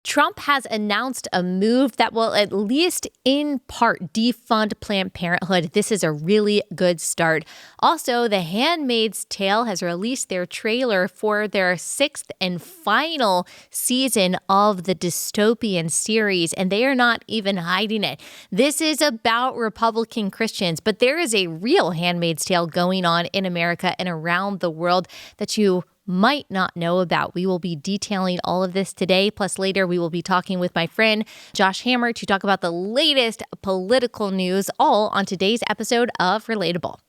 Trump has announced a move that will at least in part defund Planned Parenthood. This is a really good start. Also, The Handmaid's Tale has released their trailer for their 6th and final season of the dystopian series, and they are not even hiding it. This is about Republican Christians, but there is a real Handmaid's Tale going on in America and around the world that you might not know about. We will be detailing all of this today. Plus, later we will be talking with my friend Josh Hammer to talk about the latest political news, all on today's episode of Relatable.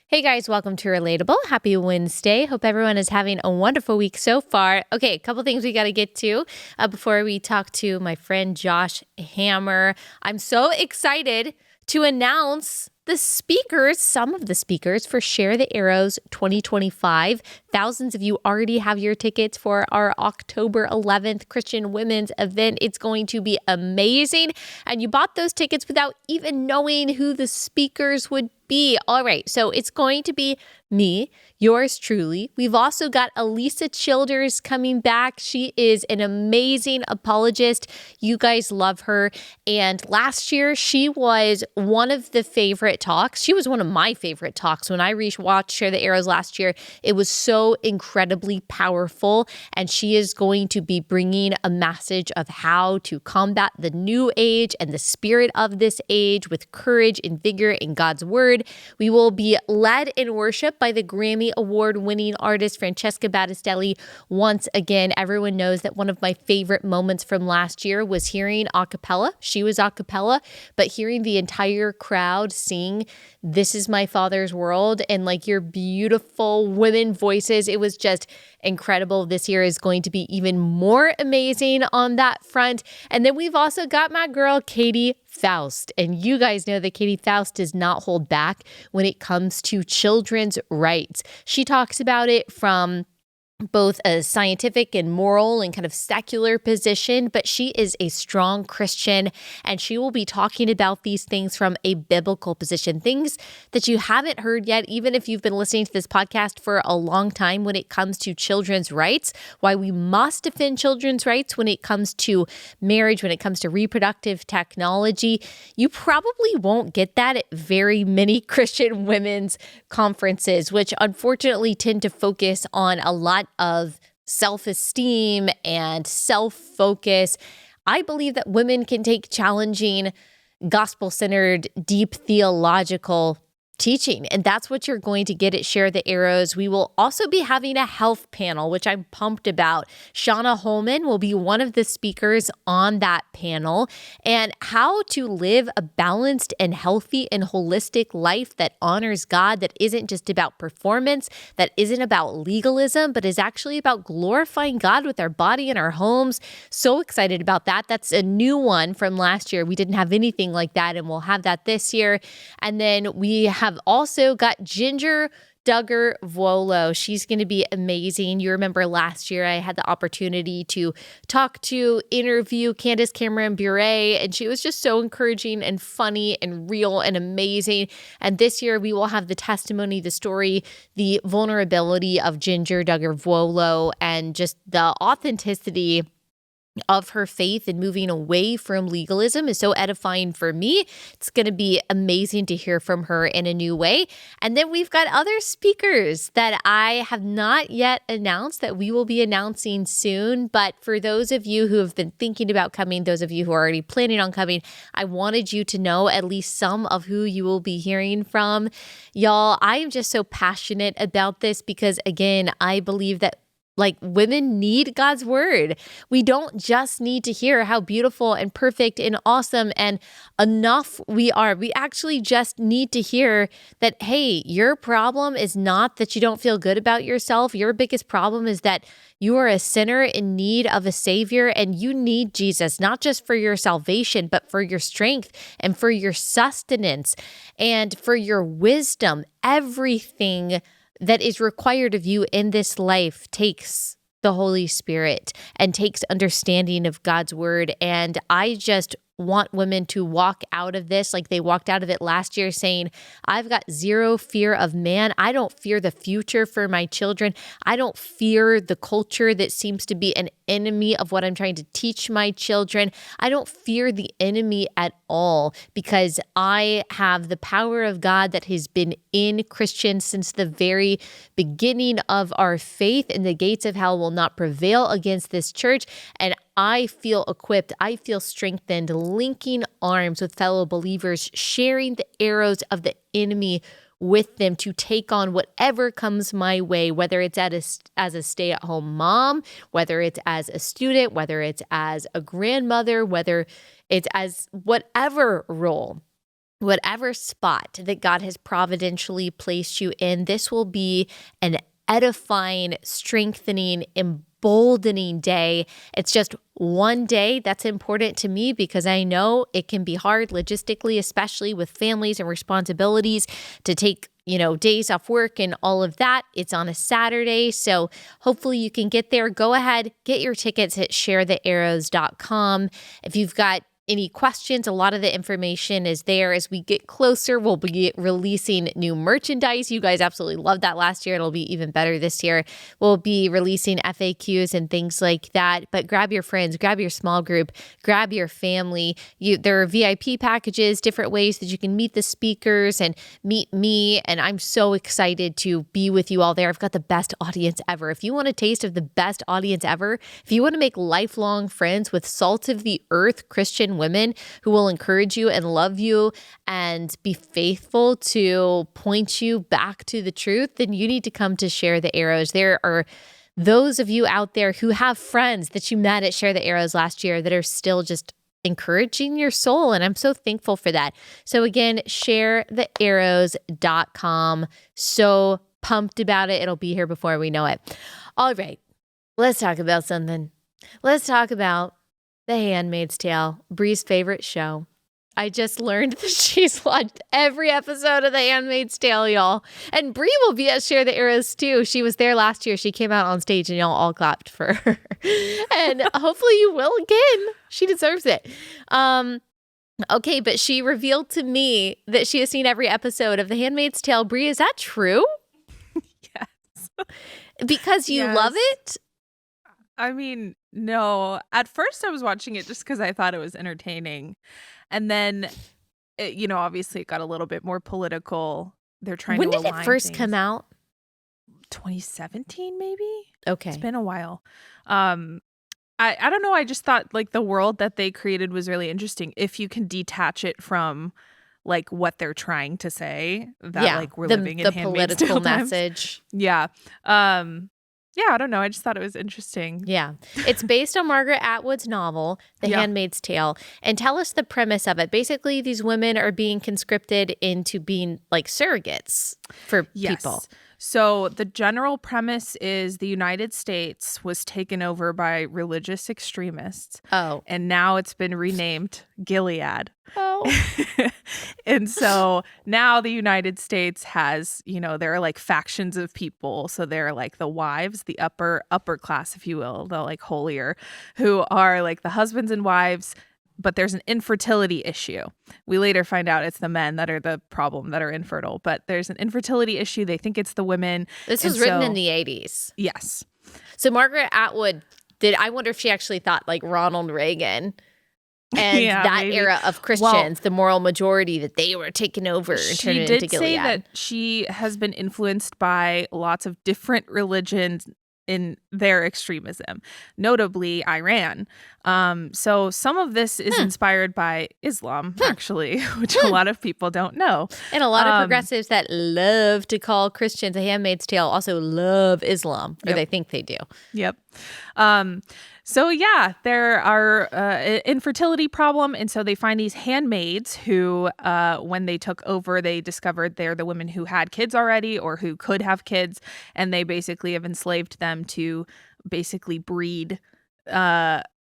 Hey guys, welcome to Relatable. Happy Wednesday. Hope everyone is having a wonderful week so far. Okay, a couple things we got to get to before we talk to my friend Josh Hammer. I'm so excited to announce the speakers, some of the speakers for Share the Arrows 2025. Thousands of you already have your tickets for our October 11th Christian Women's event. It's going to be amazing. And you bought those tickets without even knowing who the speakers would be. All right, so it's going to be me, yours truly. We've also got Alisa Childers coming back. She is an amazing apologist. You guys love her. And last year, she was one of the favorite talks. She was one of my favorite talks. When I watched Share the Arrows last year, it was so incredibly powerful. And she is going to be bringing a message of how to combat the new age and the spirit of this age with courage and vigor in God's word. We will be led in worship by the Grammy Award-winning artist Francesca Battistelli. Once again, everyone knows that one of my favorite moments from last year was hearing a cappella. She was a cappella, but hearing the entire crowd sing "This Is My Father's World" and like your beautiful women voices, it was just incredible. This year is going to be even more amazing on that front. And then we've also got my girl, Katie Faust. And you guys know that Katie Faust does not hold back when it comes to children's rights. She talks about it from both a scientific and moral and kind of secular position, but she is a strong Christian, and she will be talking about these things from a biblical position, things that you haven't heard yet, even if you've been listening to this podcast for a long time when it comes to children's rights, why we must defend children's rights when it comes to marriage, when it comes to reproductive technology. You probably won't get that at very many Christian women's conferences, which unfortunately tend to focus on a lot of self-esteem and self-focus. I believe that women can take challenging, gospel-centered, deep theological teaching. And that's what you're going to get at Share the Arrows. We will also be having a health panel, which I'm pumped about. Shauna Holman will be one of the speakers on that panel, and how to live a balanced and healthy and holistic life that honors God, that isn't just about performance, that isn't about legalism, but is actually about glorifying God with our body and our homes. So excited about that. That's a new one from last year. We didn't have anything like that, and we'll have that this year. And then we have also got Ginger Duggar-Vuolo. She's going to be amazing. You remember last year I had the opportunity to interview Candace Cameron Bure, and she was just so encouraging and funny and real and amazing. And this year we will have the testimony, the story, the vulnerability of Ginger Duggar-Vuolo, and just the authenticity of her faith and moving away from legalism is so edifying for me. It's going to be amazing to hear from her in a new way. And then we've got other speakers that I have not yet announced that we will be announcing soon. But for those of you who have been thinking about coming, those of you who are already planning on coming, I wanted you to know at least some of who you will be hearing from. Y'all, I am just so passionate about this because, again, I believe that women need God's word. We don't just need to hear how beautiful and perfect and awesome and enough we are. We actually just need to hear that, hey, your problem is not that you don't feel good about yourself. Your biggest problem is that you are a sinner in need of a savior, and you need Jesus, not just for your salvation, but for your strength and for your sustenance and for your wisdom. Everything that is required of you in this life takes the Holy Spirit and takes understanding of God's word. And I just want women to walk out of this like they walked out of it last year saying, I've got zero fear of man. I don't fear the future for my children. I don't fear the culture that seems to be an enemy of what I'm trying to teach my children. I don't fear the enemy at all because I have the power of God that has been in Christians since the very beginning of our faith, and the gates of hell will not prevail against this church. And I feel equipped. I feel strengthened, linking arms with fellow believers, sharing the arrows of the enemy with them to take on whatever comes my way, whether it's as a stay-at-home mom, whether it's as a student, whether it's as a grandmother, whether it's as whatever role, whatever spot that God has providentially placed you in. This will be an edifying, strengthening, emboldening day. It's just one day that's important to me because I know it can be hard logistically, especially with families and responsibilities to take, days off work and all of that. It's on a Saturday. So hopefully you can get there. Go ahead, get your tickets at sharethearrows.com. If you've got any questions, a lot of the information is there. As we get closer, we'll be releasing new merchandise. You guys absolutely loved that last year. It'll be even better this year. We'll be releasing FAQs and things like that. But grab your friends, grab your small group, grab your family. There are VIP packages, different ways that you can meet the speakers and meet me. And I'm so excited to be with you all there. I've got the best audience ever. If you want a taste of the best audience ever, if you want to make lifelong friends with salt of the earth Christian women who will encourage you and love you and be faithful to point you back to the truth, then you need to come to Share the Arrows. There are those of you out there who have friends that you met at Share the Arrows last year that are still just encouraging your soul, and I'm so thankful for that. So again, sharethearrows.com. So pumped about it. It'll be here before we know it. All right, let's talk about something. Let's talk about The Handmaid's Tale, Bree's favorite show. I just learned that she's watched every episode of The Handmaid's Tale, y'all. And Bree will be at Share the Arrows too. She was there last year. She came out on stage and y'all all clapped for her. And hopefully you will again. She deserves it. Okay, but she revealed to me that she has seen every episode of The Handmaid's Tale. Bree, is that true? Yes. Because you love it? I mean, no. At first I was watching it just because I thought it was entertaining. And then, obviously it got a little bit more political. They're trying to align When did it first come out? 2017, maybe? Okay. It's been a while. I don't know. I just thought the world that they created was really interesting. If you can detach it from what they're trying to say, that we're living in Handmaid's Tale political message. Yeah. Yeah, I don't know. I just thought it was interesting. Yeah. It's based on Margaret Atwood's novel, The Handmaid's Tale. And tell us the premise of it. Basically, these women are being conscripted into being surrogates for people. So the general premise is the United States was taken over by religious extremists. Oh. And now it's been renamed Gilead. Oh. And so now the United States has, there are factions of people. So they're the wives, the upper class, if you will, the holier, who are the husbands and wives. But there's an infertility issue. We later find out it's the men that are the problem, that are infertile. But there's an infertility issue. They think it's the women. This was written in the 80s. Yes. So Margaret Atwood I wonder if she actually thought Ronald Reagan and that maybe. Era of Christians, the moral majority, that they were taken over and turned into Gilead. She did say that she has been influenced by lots of different religions in their extremism, notably Iran. So some of this is inspired by Islam, actually, which a lot of people don't know. And a lot of progressives that love to call Christians A Handmaid's Tale also love Islam, or they think they do. Yep. So yeah, there are infertility problem. And so they find these handmaids who, when they took over, they discovered they're the women who had kids already or who could have kids. And they basically have enslaved them to basically breed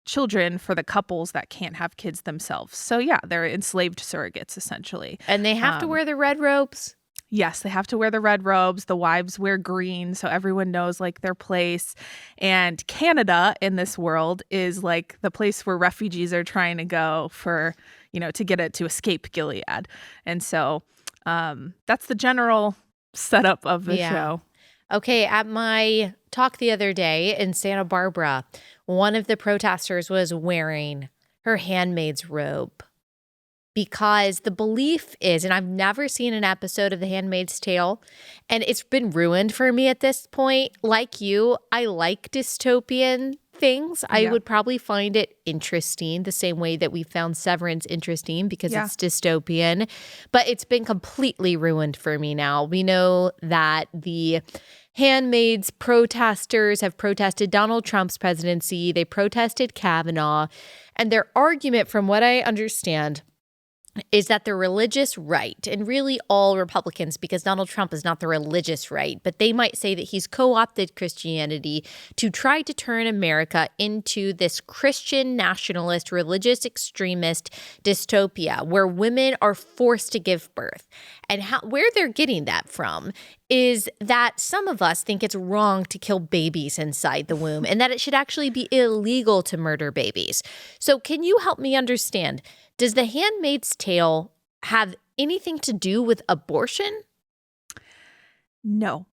children for the couples that can't have kids themselves. So yeah, they're enslaved surrogates, essentially. And they have to wear the red robes? Yes, they have to wear the red robes. The wives wear green, so everyone knows like their place. And Canada in this world is like the place where refugees are trying to go for, to escape Gilead. And so that's the general setup of the show. Okay, at my talk the other day in Santa Barbara, one of the protesters was wearing her handmaid's robe. Because the belief is, and I've never seen an episode of The Handmaid's Tale, and it's been ruined for me at this point. Like you, I like dystopian things. I would probably find it interesting the same way that we found Severance interesting because it's dystopian. But it's been completely ruined for me now. We know that the Handmaids protesters have protested Donald Trump's presidency. They protested Kavanaugh. And their argument, from what I understand, is that the religious right, and really all Republicans, because Donald Trump is not the religious right, but they might say that he's co-opted Christianity to try to turn America into this Christian nationalist, religious extremist dystopia where women are forced to give birth. And where they're getting that from is that some of us think it's wrong to kill babies inside the womb and that it should actually be illegal to murder babies. So can you help me understand, does The Handmaid's Tale have anything to do with abortion? No.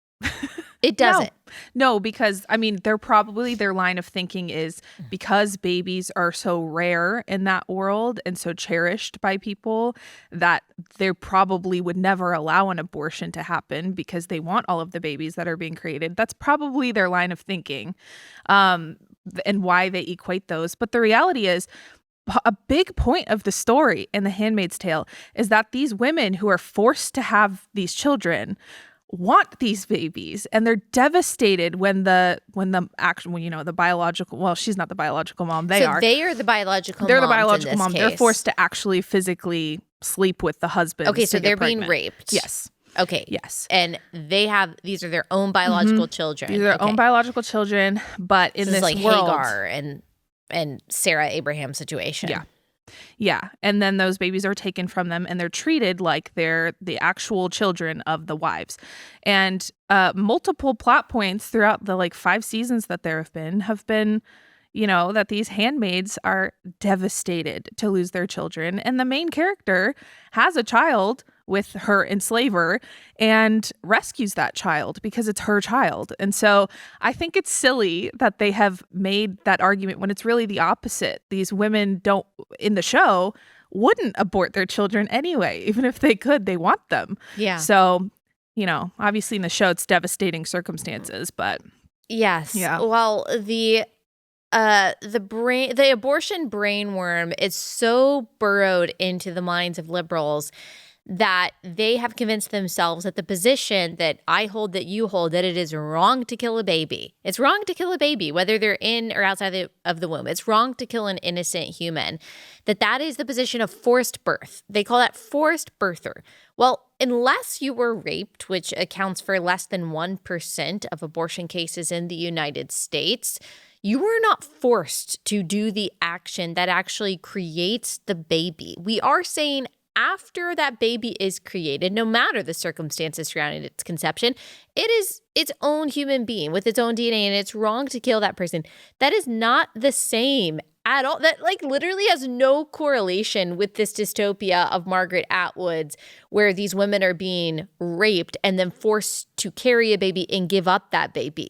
It doesn't. No, because their line of thinking is because babies are so rare in that world and so cherished by people that they probably would never allow an abortion to happen because they want all of the babies that are being created. That's probably their line of thinking, and why they equate those. But the reality is, a big point of the story in The Handmaid's Tale is that these women who are forced to have these children want these babies, and they're devastated when the biological, well, she's not the biological mom. They are the biological They're the biological mom. They're forced to actually physically sleep with the husband. Okay, so they're being raped. Yes. Okay. Yes. And these are their own biological children. These are their own biological children, but in this like world, Hagar and Sarah Abraham situation. Yeah. And then those babies are taken from them and they're treated like they're the actual children of the wives. And multiple plot points throughout the 5 seasons that there have been, that these handmaids are devastated to lose their children. And the main character has a child with her enslaver and rescues that child because it's her child. And so I think it's silly that they have made that argument when it's really the opposite. These women in the show wouldn't abort their children anyway. Even if they could, they want them. Yeah. So, obviously in the show it's devastating circumstances, but yes. Yeah. Well, the abortion brainworm is so burrowed into the minds of liberals that they have convinced themselves that the position that I hold, that you hold, that it is wrong to kill a baby. It's wrong to kill a baby, whether they're in or outside of the womb. It's wrong to kill an innocent human. That is the position of forced birth. They call that forced birther. Well, unless you were raped, which accounts for less than 1% of abortion cases in the United States, you were not forced to do the action that actually creates the baby. We are saying after that baby is created, no matter the circumstances surrounding its conception, it is its own human being with its own DNA, and it's wrong to kill that person. That is not the same at all. That literally has no correlation with this dystopia of Margaret Atwood's, where these women are being raped and then forced to carry a baby and give up that baby.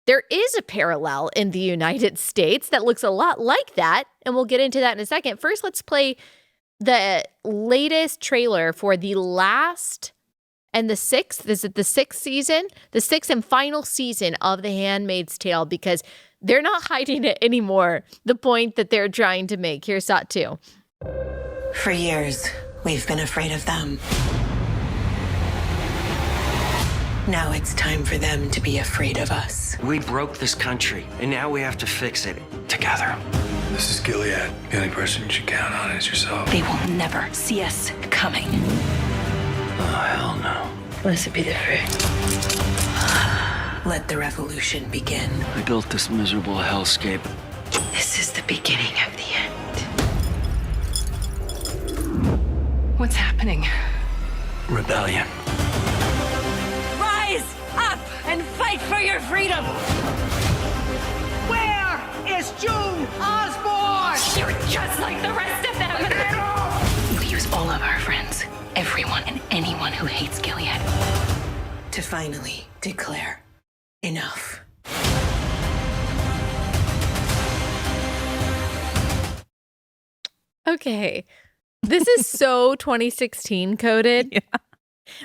There is a parallel in the United States that looks a lot like that, and we'll get into that in a second. First, let's play the latest trailer for the last and the 6th, is it the 6th season? The 6th and final season of The Handmaid's Tale, because they're not hiding it anymore, the point that they're trying to make. Here's Shot 2. For years, we've been afraid of them. Now it's time for them to be afraid of us. We broke this country, and now we have to fix it together. This is Gilead. The only person you should count on is yourself. They will never see us coming. Oh, hell no. Blessed be the fruit. Let the revolution begin. I built this miserable hellscape. This is the beginning of the end. What's happening? Rebellion. and fight for your freedom. Where is June Osborne? You're just like the rest of them. We'll use all of our friends, everyone and anyone who hates Gilead, to finally declare enough. Okay. This is so 2016 coded. Yeah.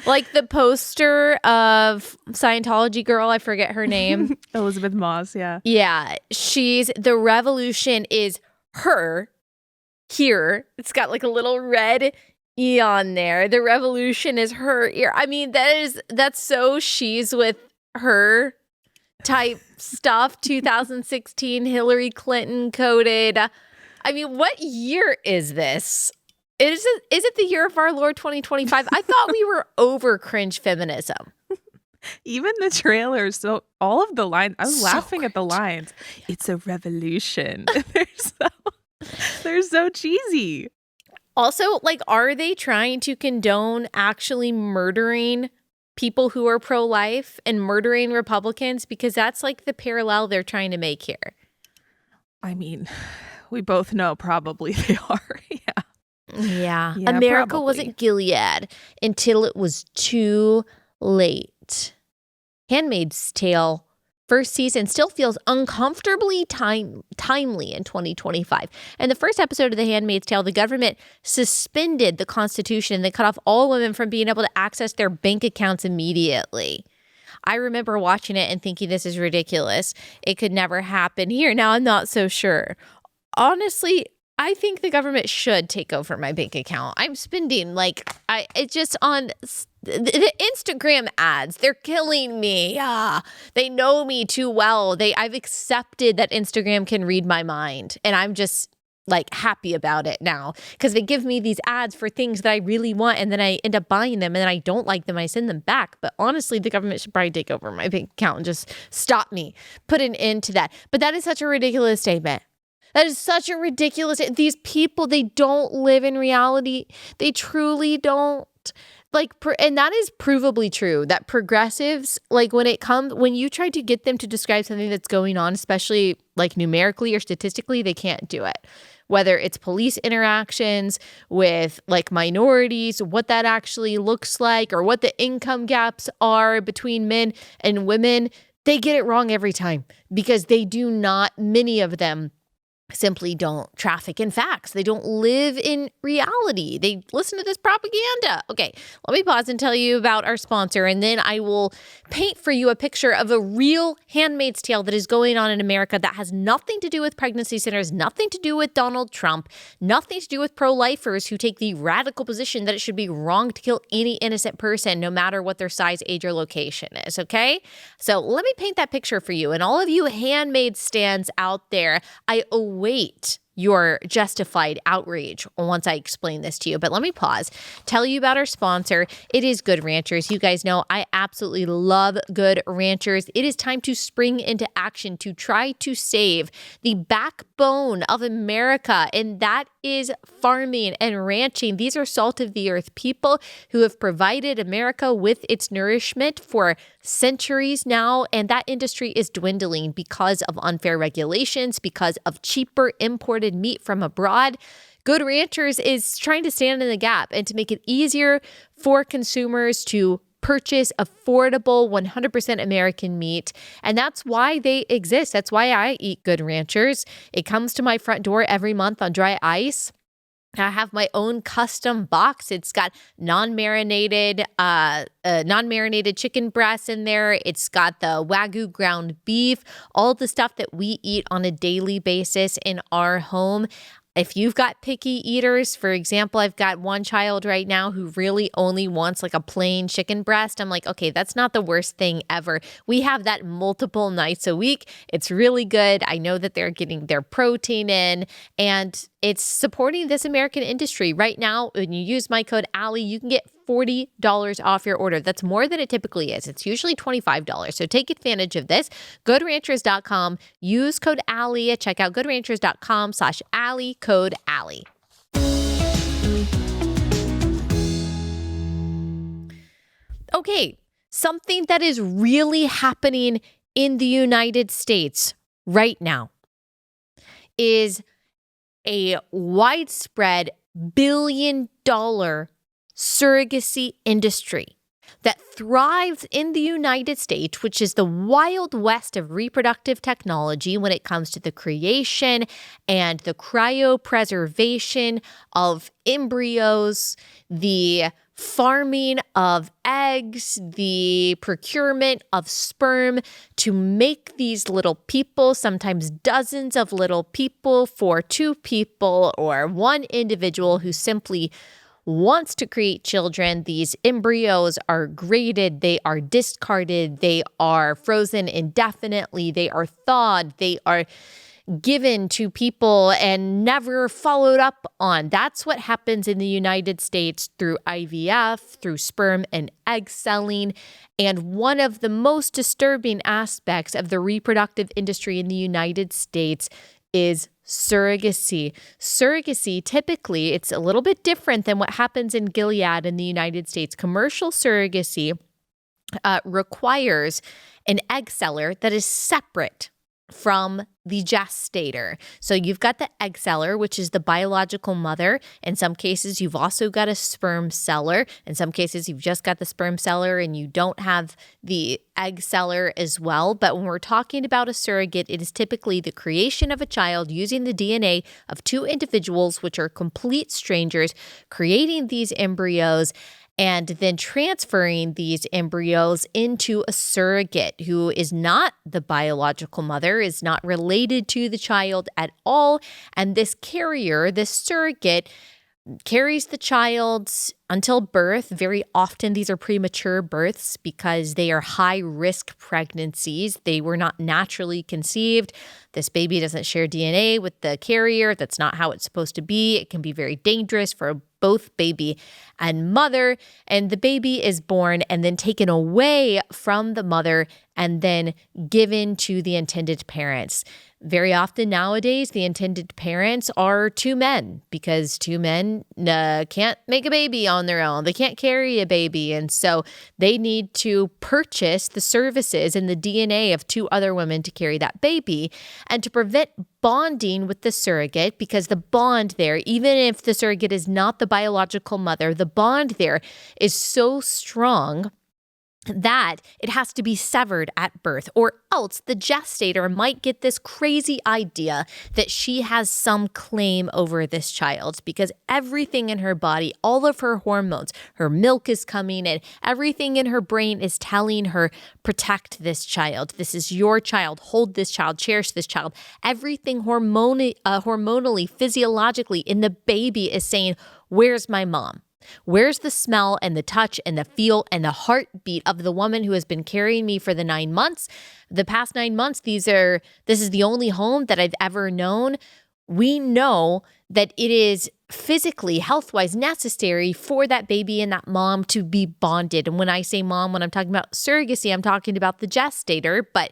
Like the poster of Scientology girl, I forget her name. Elizabeth Moss, yeah. Yeah, the revolution is her here. It's got like a little red E on there. The revolution is her here. I mean, that's so she's with her type stuff. 2016 Hillary Clinton coded. I mean, what year is this? Is it the year of our Lord 2025? I thought we were over cringe feminism. Even the trailers, so all of the lines, I was So laughing at the lines. It's a revolution. They're so cheesy. Also, like, are they trying to condone actually murdering people who are pro-life and murdering Republicans? Because that's like the parallel they're trying to make here. I mean, we both know probably they are. Yeah. Yeah. Yeah, America probably. wasn't Gilead until it was too late. Handmaid's Tale first season still feels uncomfortably timely in 2025. In the first episode of The Handmaid's Tale, the government suspended the Constitution and they cut off all women from being able to access their bank accounts immediately. I remember watching it and thinking this is ridiculous. It could never happen here. Now I'm not so sure. Honestly, I think the government should take over my bank account. I'm spending it's just on the Instagram ads. They're killing me. Yeah, they know me too well. I've accepted that Instagram can read my mind, and I'm just like happy about it now because they give me these ads for things that I really want, and then I end up buying them, and then I don't like them. I send them back. But honestly, the government should probably take over my bank account and just stop me, put an end to that. But that is such a ridiculous statement. That is such a ridiculous. These people, they don't live in reality. They truly don't. And that is provably true that progressives, like when you try to get them to describe something that's going on, especially like numerically or statistically, they can't do it. Whether it's police interactions with like minorities, what that actually looks like, or what the income gaps are between men and women, they get it wrong every time because they do not, many of them, simply don't traffic in facts. They don't live in reality. They listen to this propaganda. Okay, let me pause and tell you about our sponsor, and then I will paint for you a picture of a real Handmaid's Tale that is going on in America that has nothing to do with pregnancy centers, nothing to do with Donald Trump, nothing to do with pro-lifers who take the radical position that it should be wrong to kill any innocent person, no matter what their size, age, or location is, okay? So let me paint that picture for you. And all of you handmaid stands out there, I await your justified outrage once I explain this to you. But let me pause, tell you about our sponsor. It is Good Ranchers. You guys know I absolutely love Good Ranchers. It is time to spring into action to try to save the backbone of America, and that is farming and ranching. These are salt of the earth people who have provided America with its nourishment for centuries now, and that industry is dwindling because of unfair regulations, because of cheaper imported meat from abroad. Good Ranchers is trying to stand in the gap and to make it easier for consumers to purchase affordable 100% American meat. And that's why they exist. That's why I eat Good Ranchers. It comes to my front door every month on dry ice. I have my own custom box. It's got non-marinated chicken breasts in there. It's got the Wagyu ground beef, all the stuff that we eat on a daily basis in our home. If you've got picky eaters, for example, I've got one child right now who really only wants like a plain chicken breast. I'm like, okay, that's not the worst thing ever. We have that multiple nights a week. It's really good. I know that they're getting their protein in, and it's supporting this American industry. Right now, when you use my code Allie, you can get $40 off your order. That's more than it typically is. It's usually $25. So take advantage of this. GoodRanchers.com. Use code Allie at checkout. GoodRanchers.com/Allie. Code Allie. Okay. something that is really happening in the United States right now is a widespread billion-dollar surrogacy industry that thrives in the United States, which is the wild west of reproductive technology when it comes to the creation and the cryopreservation of embryos, the farming of eggs, the procurement of sperm to make these little people, sometimes dozens of little people for two people or one individual who simply wants to create children. These embryos are graded, they are discarded, they are frozen indefinitely, they are thawed, they are given to people and never followed up on. That's what happens in the United States through IVF, through sperm and egg selling. And one of the most disturbing aspects of the reproductive industry in the United States is surrogacy. Surrogacy, typically, it's a little bit different than what happens in Gilead in the United States. Commercial surrogacy requires an egg seller that is separate from the gestator. So you've got the egg seller, which is the biological mother. In some cases, you've also got a sperm seller. In some cases, you've just got the sperm seller and you don't have the egg seller as well. But when we're talking about a surrogate, it is typically the creation of a child using the DNA of two individuals, which are complete strangers, creating these embryos and then transferring these embryos into a surrogate who is not the biological mother, is not related to the child at all. And this carrier, this surrogate, carries the child until birth. Very often, these are premature births because they are high-risk pregnancies. They were not naturally conceived. This baby doesn't share DNA with the carrier. That's not how it's supposed to be. It can be very dangerous for both baby and mother. And the baby is born and then taken away from the mother and then given to the intended parents. Very often nowadays, the intended parents are two men because two men can't make a baby on their own. They can't carry a baby. And so they need to purchase the services and the DNA of two other women to carry that baby. And to prevent bonding with the surrogate, because the bond there, even if the surrogate is not the biological mother, the bond there is so strong that it has to be severed at birth, or else the gestator might get this crazy idea that she has some claim over this child because everything in her body, all of her hormones, her milk is coming in, everything in her brain is telling her, protect this child. This is your child. Hold this child. Cherish this child. Everything hormonally, physiologically in the baby is saying, where's my mom? Where's the smell and the touch and the feel and the heartbeat of the woman who has been carrying me for the 9 months? The past 9 months, this is the only home that I've ever known. We know that it is physically, health-wise necessary for that baby and that mom to be bonded. And when I say mom, when I'm talking about surrogacy, I'm talking about the gestator. But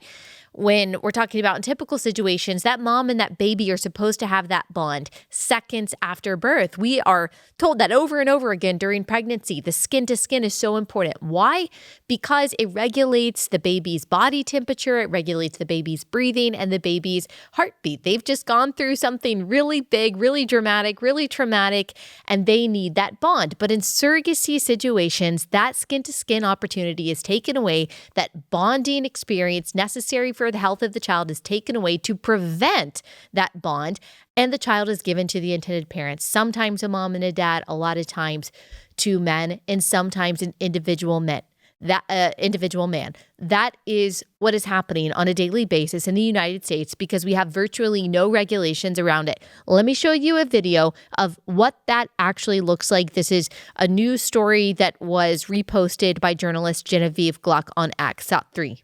when we're talking about in typical situations, that mom and that baby are supposed to have that bond seconds after birth. We are told that over and over again during pregnancy. The skin to skin is so important. Why? Because it regulates the baby's body temperature, it regulates the baby's breathing and the baby's heartbeat. They've just gone through something really big, really dramatic, really traumatic, and they need that bond. But in surrogacy situations, that skin to skin opportunity is taken away, that bonding experience necessary for the health of the child is taken away to prevent that bond, and the child is given to the intended parents, sometimes a mom and a dad, a lot of times two men, and sometimes an individual man. That is what is happening on a daily basis in the United States because we have virtually no regulations around it. Let me show you a video of what that actually looks like. This is a news story that was reposted by journalist Genevieve Gluck on X. Top 3.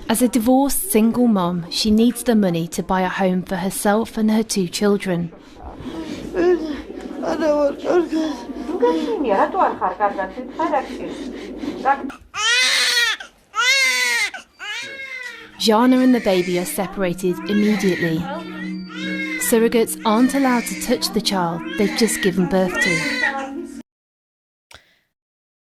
As a divorced single mom, she needs the money to buy a home for herself and her 2 children. Jana and the baby are separated immediately. Surrogates aren't allowed to touch the child they've just given birth to.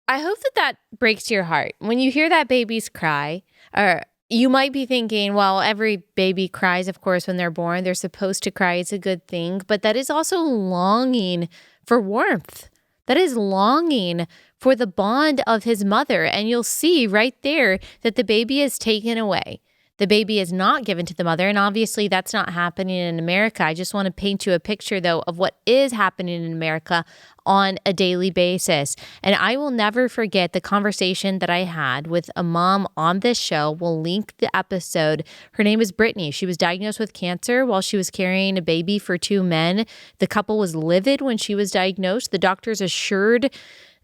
I hope that breaks your heart. When you hear that baby's cry, or you might be thinking, well, every baby cries, of course, when they're born. They're supposed to cry. It's a good thing. But that is also longing for warmth. That is longing for the bond of his mother. And you'll see right there that the baby is taken away. The baby is not given to the mother. And obviously that's not happening in America. I just want to paint you a picture, though, of what is happening in America on a daily basis. And I will never forget the conversation that I had with a mom on this show. We'll link the episode. Her name is Brittany. She was diagnosed with cancer while she was carrying a baby for two men. The couple was livid when she was diagnosed. The doctors assured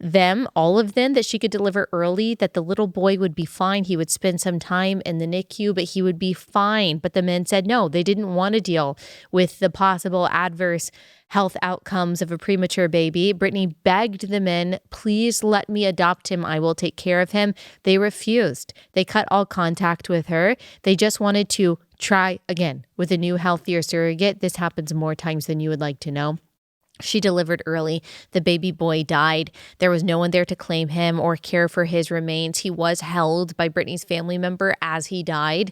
them, all of them, that she could deliver early, that the little boy would be fine. He would spend some time in the NICU, but he would be fine. But the men said no, they didn't want to deal with the possible adverse health outcomes of a premature baby. Brittany begged the men, please let me adopt him. I will take care of him. They refused. They cut all contact with her. They just wanted to try again with a new, healthier surrogate. This happens more times than you would like to know. She delivered early. The baby boy died. There was no one there to claim him or care for his remains. He was held by Brittany's family member as he died,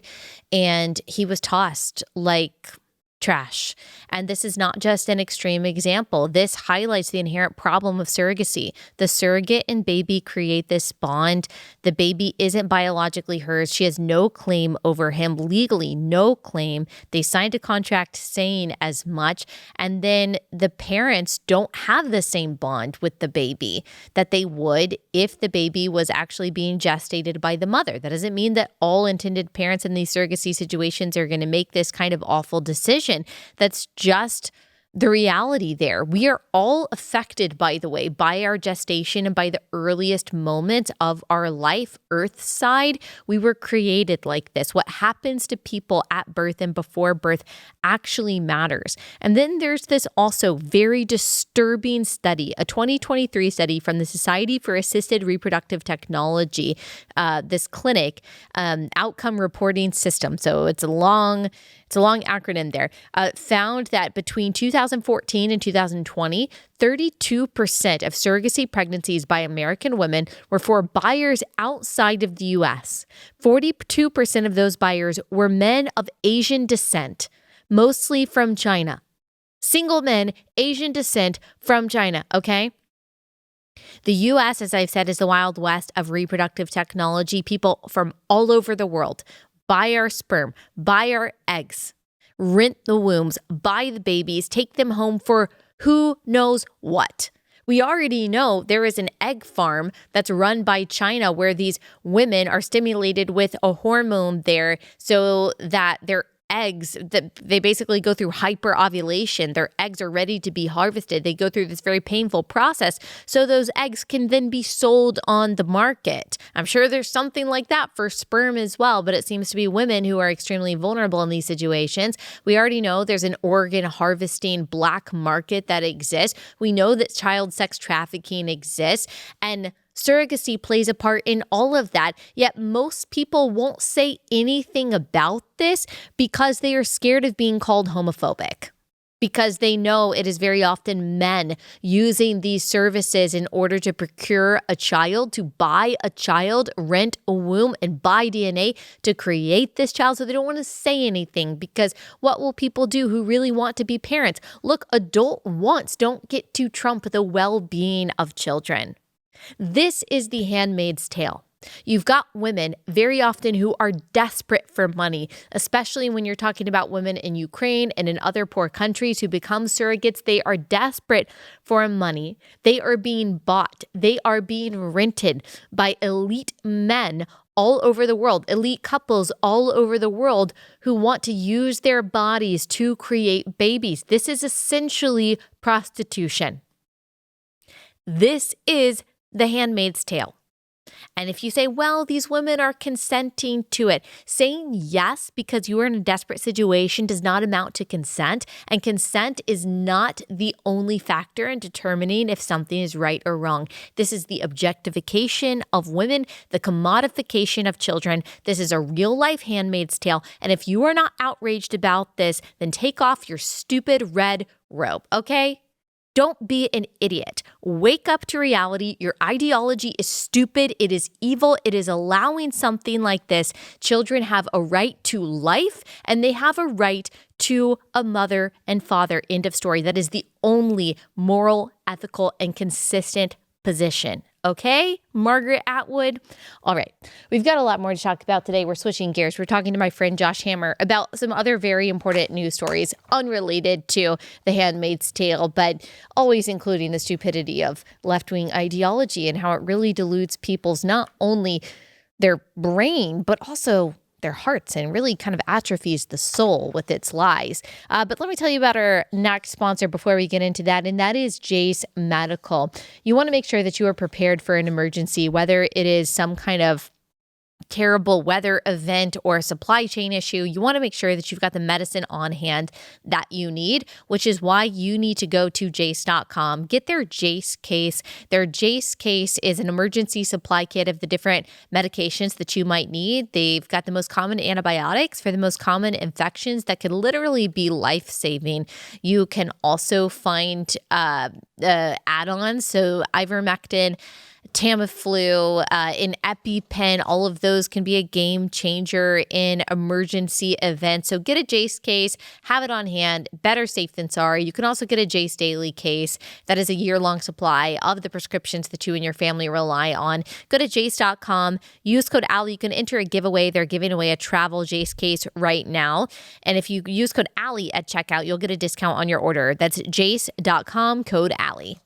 and he was tossed like trash. And this is not just an extreme example. This highlights the inherent problem of surrogacy. The surrogate and baby create this bond. The baby isn't biologically hers. She has no claim over him, legally, no claim. They signed a contract saying as much. And then the parents don't have the same bond with the baby that they would if the baby was actually being gestated by the mother. That doesn't mean that all intended parents in these surrogacy situations are going to make this kind of awful decision. That's just the reality there. We are all affected, by the way, by our gestation and by the earliest moments of our life, Earth side. We were created like this. What happens to people at birth and before birth actually matters. And then there's this also very disturbing study, a 2023 study from the Society for Assisted Reproductive Technology, this clinic outcome reporting system. So it's a long acronym there, found that between 2014 and 2020, 32% of surrogacy pregnancies by American women were for buyers outside of the U.S. 42% of those buyers were men of Asian descent, mostly from China. Single men, Asian descent from China, okay? The U.S., as I've said, is the Wild West of reproductive technology. People from all over the world buy our sperm, buy our eggs, rent the wombs, buy the babies, take them home for who knows what. We already know there is an egg farm that's run by China where these women are stimulated with a hormone there so that their eggs, that they basically go through hyperovulation. Their eggs are ready to be harvested. They go through this very painful process so those eggs can then be sold on the market. I'm sure there's something like that for sperm as well, but it seems to be women who are extremely vulnerable in these situations. We already know there's an organ harvesting black market that exists. We know that child sex trafficking exists, and surrogacy plays a part in all of that, yet most people won't say anything about this because they are scared of being called homophobic, because they know it is very often men using these services in order to procure a child, to buy a child, rent a womb, and buy DNA to create this child. So they don't want to say anything because what will people do who really want to be parents? Look, adult wants don't get to trump the well-being of children. This is the Handmaid's Tale. You've got women very often who are desperate for money, especially when you're talking about women in Ukraine and in other poor countries who become surrogates. They are desperate for money. They are being bought. They are being rented by elite men all over the world, elite couples all over the world who want to use their bodies to create babies. This is essentially prostitution. This is the Handmaid's Tale. And if you say, well, these women are consenting to it, saying yes because you are in a desperate situation does not amount to consent. And consent is not the only factor in determining if something is right or wrong. This is the objectification of women, the commodification of children. This is a real life Handmaid's Tale. And if you are not outraged about this, then take off your stupid red robe, okay? Don't be an idiot. Wake up to reality. Your ideology is stupid. It is evil. It is allowing something like this. Children have a right to life, and they have a right to a mother and father. End of story. That is the only moral, ethical, and consistent position. Okay, Margaret Atwood? All right, we've got a lot more to talk about today. We're switching gears. We're talking to my friend Josh Hammer about some other very important news stories unrelated to The Handmaid's Tale, but always including the stupidity of left-wing ideology and how it really dilutes people's not only their brain, but also their hearts and really kind of atrophies the soul with its lies. But let me tell you about our next sponsor before we get into that, and that is Jace Medical. You want to make sure that you are prepared for an emergency, whether it is some kind of terrible weather event or a supply chain issue. You want to make sure that you've got the medicine on hand that you need, which is why you need to go to jace.com. Get their Jace case. Their Jace case is an emergency supply kit of the different medications that you might need. They've got the most common antibiotics for the most common infections that could literally be life-saving. You can also find add-ons, so ivermectin, Tamiflu, an EpiPen, all of those can be a game changer in emergency events. So get a Jace case, have it on hand, better safe than sorry. You can also get a Jace Daily case. That is a year-long supply of the prescriptions that you and your family rely on. Go to jace.com, use code Allie. You can enter a giveaway. They're giving away a travel Jace case right now. And if you use code Allie at checkout, you'll get a discount on your order. That's jace.com, code Allie.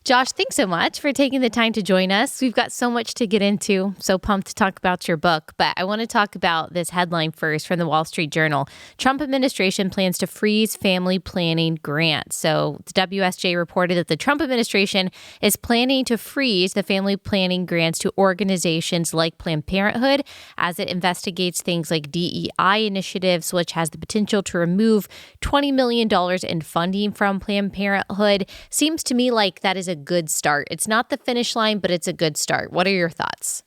Josh, thanks so much for taking the time to join us. We've got so much to get into. So pumped to talk about your book. But I want to talk about this headline first from the Wall Street Journal. Trump administration plans to freeze family planning grants. So the WSJ reported that the Trump administration is planning to freeze the family planning grants to organizations like Planned Parenthood as it investigates things like DEI initiatives, which has the potential to remove $20 million in funding from Planned Parenthood. Seems to me like that is a good start. It's not the finish line, but it's a good start. What are your thoughts?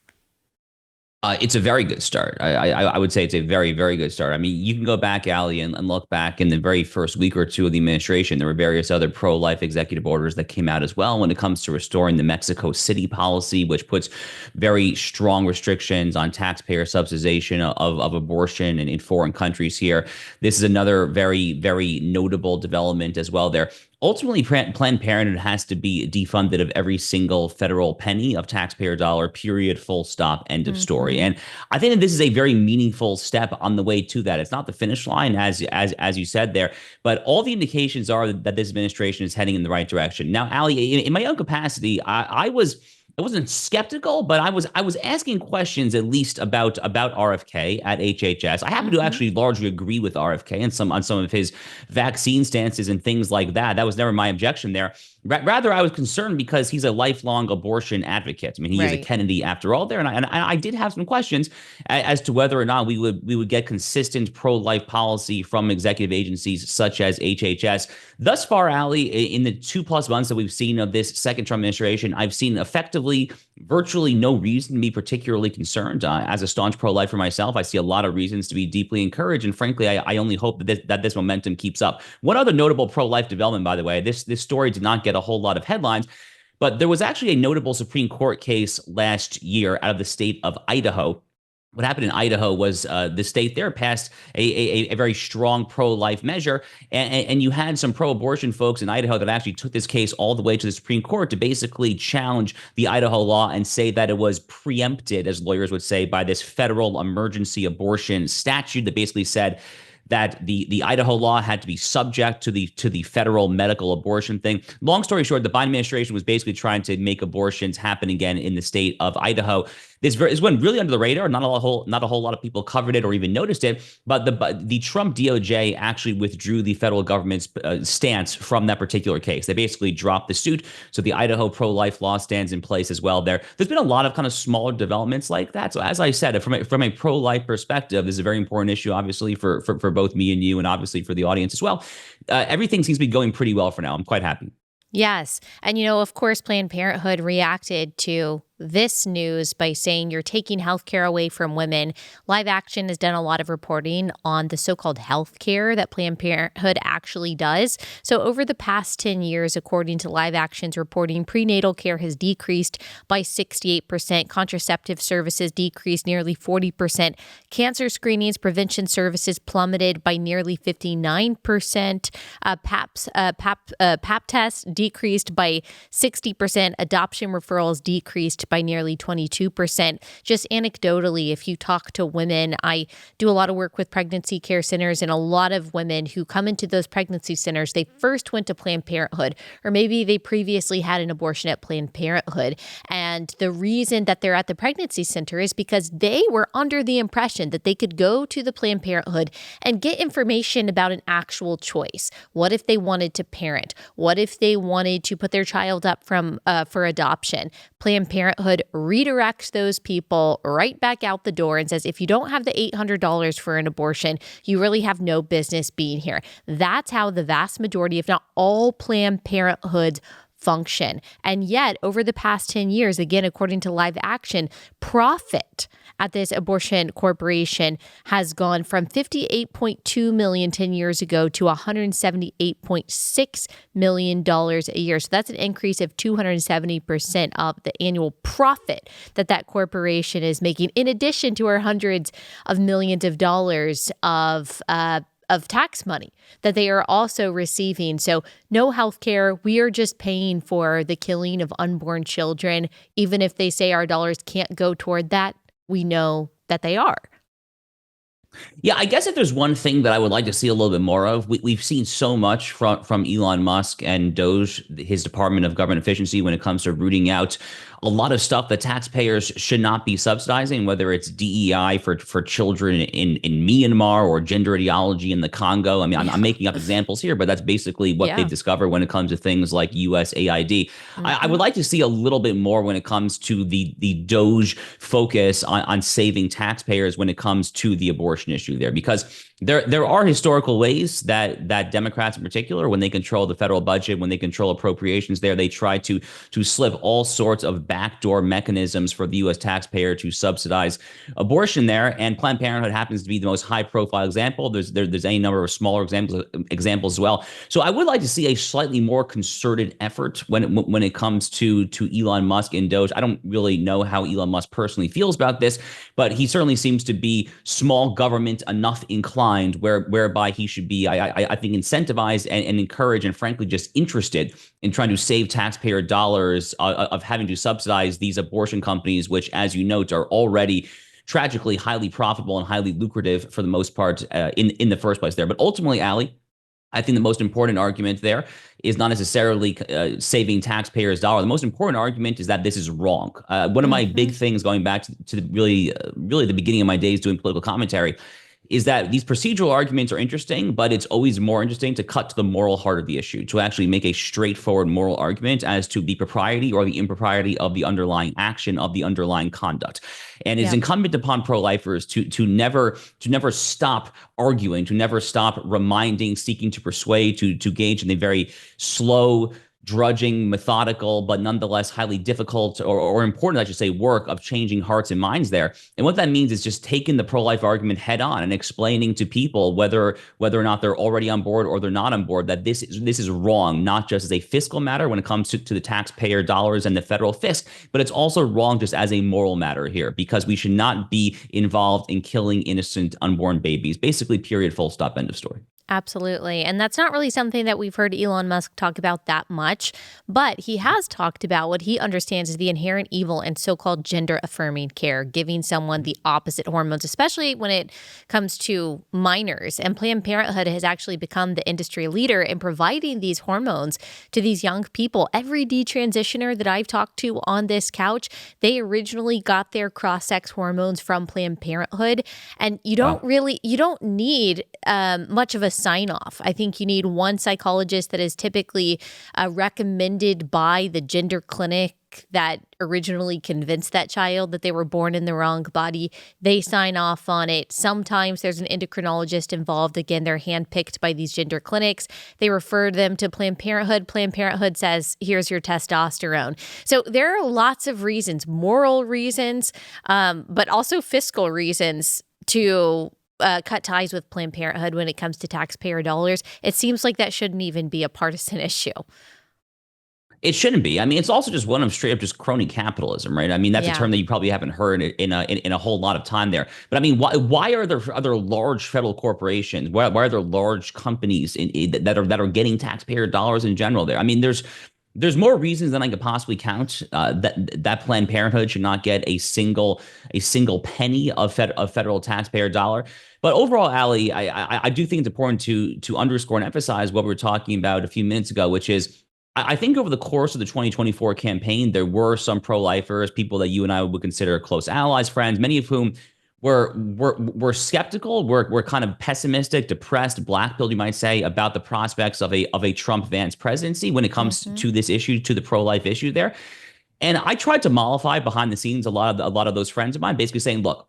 It's a very good start. I would say it's a very, very good start. I mean, you can go back, Allie, and look back in the very first week or two of the administration. There were various other pro-life executive orders that came out as well when it comes to restoring the Mexico City policy, which puts very strong restrictions on taxpayer subsidization of abortion in foreign countries here. This is another very, very notable development as well there. Ultimately, Planned Parenthood has to be defunded of every single federal penny of taxpayer dollar, period, full stop, end of story. And I think that this is a very meaningful step on the way to that. It's not the finish line, as you said there, but all the indications are that this administration is heading in the right direction. Now, Allie, in my own capacity, I wasn't skeptical, but I was asking questions at least about RFK at HHS. I happen to actually largely agree with RFK on some of his vaccine stances and things like that. That was never my objection there. Rather, I was concerned because he's a lifelong abortion advocate. I mean, he is a Kennedy after all there. And I did have some questions as to whether or not we would get consistent pro-life policy from executive agencies such as HHS. Thus far, Allie, in the 2+ months that we've seen of this second Trump administration, I've seen effectively virtually no reason to be particularly concerned. As a staunch pro-lifer myself, I see a lot of reasons to be deeply encouraged. And frankly, I only hope that this momentum keeps up. One other notable pro-life development, by the way, this story did not get a whole lot of headlines, but there was actually a notable Supreme Court case last year out of the state of Idaho. What happened in Idaho was the state there passed a very strong pro-life measure, and you had some pro-abortion folks in Idaho that actually took this case all the way to the Supreme Court to basically challenge the Idaho law and say that it was preempted, as lawyers would say, by this federal emergency abortion statute that basically said that the Idaho law had to be subject to the federal medical abortion thing. Long story short, the Biden administration was basically trying to make abortions happen again in the state of Idaho. This went really under the radar. Not a whole lot of people covered it or even noticed it. But the Trump DOJ actually withdrew the federal government's stance from that particular case. They basically dropped the suit. So the Idaho pro-life law stands in place as well. There's been a lot of kind of smaller developments like that. So as I said, from a pro-life perspective, this is a very important issue, obviously for both me and you, and obviously for the audience as well. Everything seems to be going pretty well for now. I'm quite happy. Yes. And, of course, Planned Parenthood reacted to this news by saying you're taking healthcare away from women. Live Action has done a lot of reporting on the so-called healthcare that Planned Parenthood actually does. So over the past 10 years, according to Live Action's reporting, prenatal care has decreased by 68%, contraceptive services decreased nearly 40%, cancer screenings, prevention services plummeted by nearly 59%, pap tests decreased by 60%, adoption referrals decreased by nearly 22%. Just anecdotally, if you talk to women, I do a lot of work with pregnancy care centers, and a lot of women who come into those pregnancy centers, they first went to Planned Parenthood, or maybe they previously had an abortion at Planned Parenthood. And the reason that they're at the pregnancy center is because they were under the impression that they could go to the Planned Parenthood and get information about an actual choice. What if they wanted to parent? What if they wanted to put their child up for adoption? Planned Parenthood redirects those people right back out the door and says, if you don't have the $800 for an abortion, you really have no business being here. That's how the vast majority, if not all Planned Parenthoods function. And yet, over the past 10 years, again, according to Live Action, profit at this abortion corporation has gone from $58.2 million 10 years ago to $178.6 million a year. So that's an increase of 270% of the annual profit that corporation is making, in addition to our hundreds of millions of dollars of tax money that they are also receiving. So no health care. We are just paying for the killing of unborn children. Even if they say our dollars can't go toward that, we know that they are. Yeah, I guess if there's one thing that I would like to see a little bit more of, we've seen so much from Elon Musk and Doge, his Department of Government Efficiency, when it comes to rooting out a lot of stuff that taxpayers should not be subsidizing, whether it's DEI for children in Myanmar or gender ideology in the Congo. I mean, I'm making up examples here, but that's basically what they've discovered when it comes to things like USAID. I would like to see a little bit more when it comes to the Doge focus on saving taxpayers when it comes to the abortion issue there, because there are historical ways that Democrats in particular, when they control the federal budget, when they control appropriations there, they try to slip all sorts of backdoor mechanisms for the U.S. taxpayer to subsidize abortion there. And Planned Parenthood happens to be the most high profile example. There's any number of smaller examples as well. So I would like to see a slightly more concerted effort when it comes to Elon Musk and Doge. I don't really know how Elon Musk personally feels about this, but he certainly seems to be small government enough inclined whereby he should be, I think, incentivized and encouraged and frankly just interested in trying to save taxpayer dollars of having to subsidize these abortion companies, which, as you note, are already tragically highly profitable and highly lucrative for the most part in the first place there. But ultimately, Allie, I think the most important argument there is not necessarily saving taxpayers' dollar. The most important argument is that this is wrong. One of my big things going back to really the beginning of my days doing political commentary is that these procedural arguments are interesting, but it's always more interesting to cut to the moral heart of the issue, to actually make a straightforward moral argument as to the propriety or the impropriety of the underlying action, of the underlying conduct. And it's incumbent upon pro-lifers to never stop arguing, to never stop reminding, seeking to persuade, to engage in a very slow, drudging, methodical, but nonetheless highly difficult or important, I should say, work of changing hearts and minds there. And what that means is just taking the pro-life argument head on and explaining to people whether or not they're already on board or they're not on board, that this is wrong, not just as a fiscal matter when it comes to the taxpayer dollars and the federal fisc, but it's also wrong just as a moral matter here, because we should not be involved in killing innocent unborn babies. Basically, period, full stop, end of story. Absolutely. And that's not really something that we've heard Elon Musk talk about that much, but he has talked about what he understands is the inherent evil in so-called gender-affirming care, giving someone the opposite hormones, especially when it comes to minors. And Planned Parenthood has actually become the industry leader in providing these hormones to these young people. Every detransitioner that I've talked to on this couch, they originally got their cross-sex hormones from Planned Parenthood. And you don't need much of a sign off. I think you need one psychologist that is typically recommended by the gender clinic that originally convinced that child that they were born in the wrong body. They sign off on it. Sometimes there's an endocrinologist involved. Again, they're handpicked by these gender clinics. They refer them to Planned Parenthood. Planned Parenthood says, here's your testosterone. So there are lots of reasons, moral reasons, but also fiscal reasons to cut ties with Planned Parenthood when it comes to taxpayer dollars. It seems like that shouldn't even be a partisan issue. It shouldn't be. I mean, it's also just one of straight up just crony capitalism, right? I mean, that's a term that you probably haven't heard in a whole lot of time there. But I mean, why are there other large federal corporations? Why are there large companies that are getting taxpayer dollars in general there? I mean, there's more reasons than I could possibly count that Planned Parenthood should not get a single penny of federal taxpayer dollar. But overall, Allie, I do think it's important to underscore and emphasize what we were talking about a few minutes ago, which is I think over the course of the 2024 campaign, there were some pro-lifers, people that you and I would consider close allies, friends, many of whom were skeptical, were kind of pessimistic, depressed, black-pilled, you might say, about the prospects of a Trump-Vance presidency when it comes to this issue, to the pro-life issue there. And I tried to mollify behind the scenes a lot of those friends of mine, basically saying, look,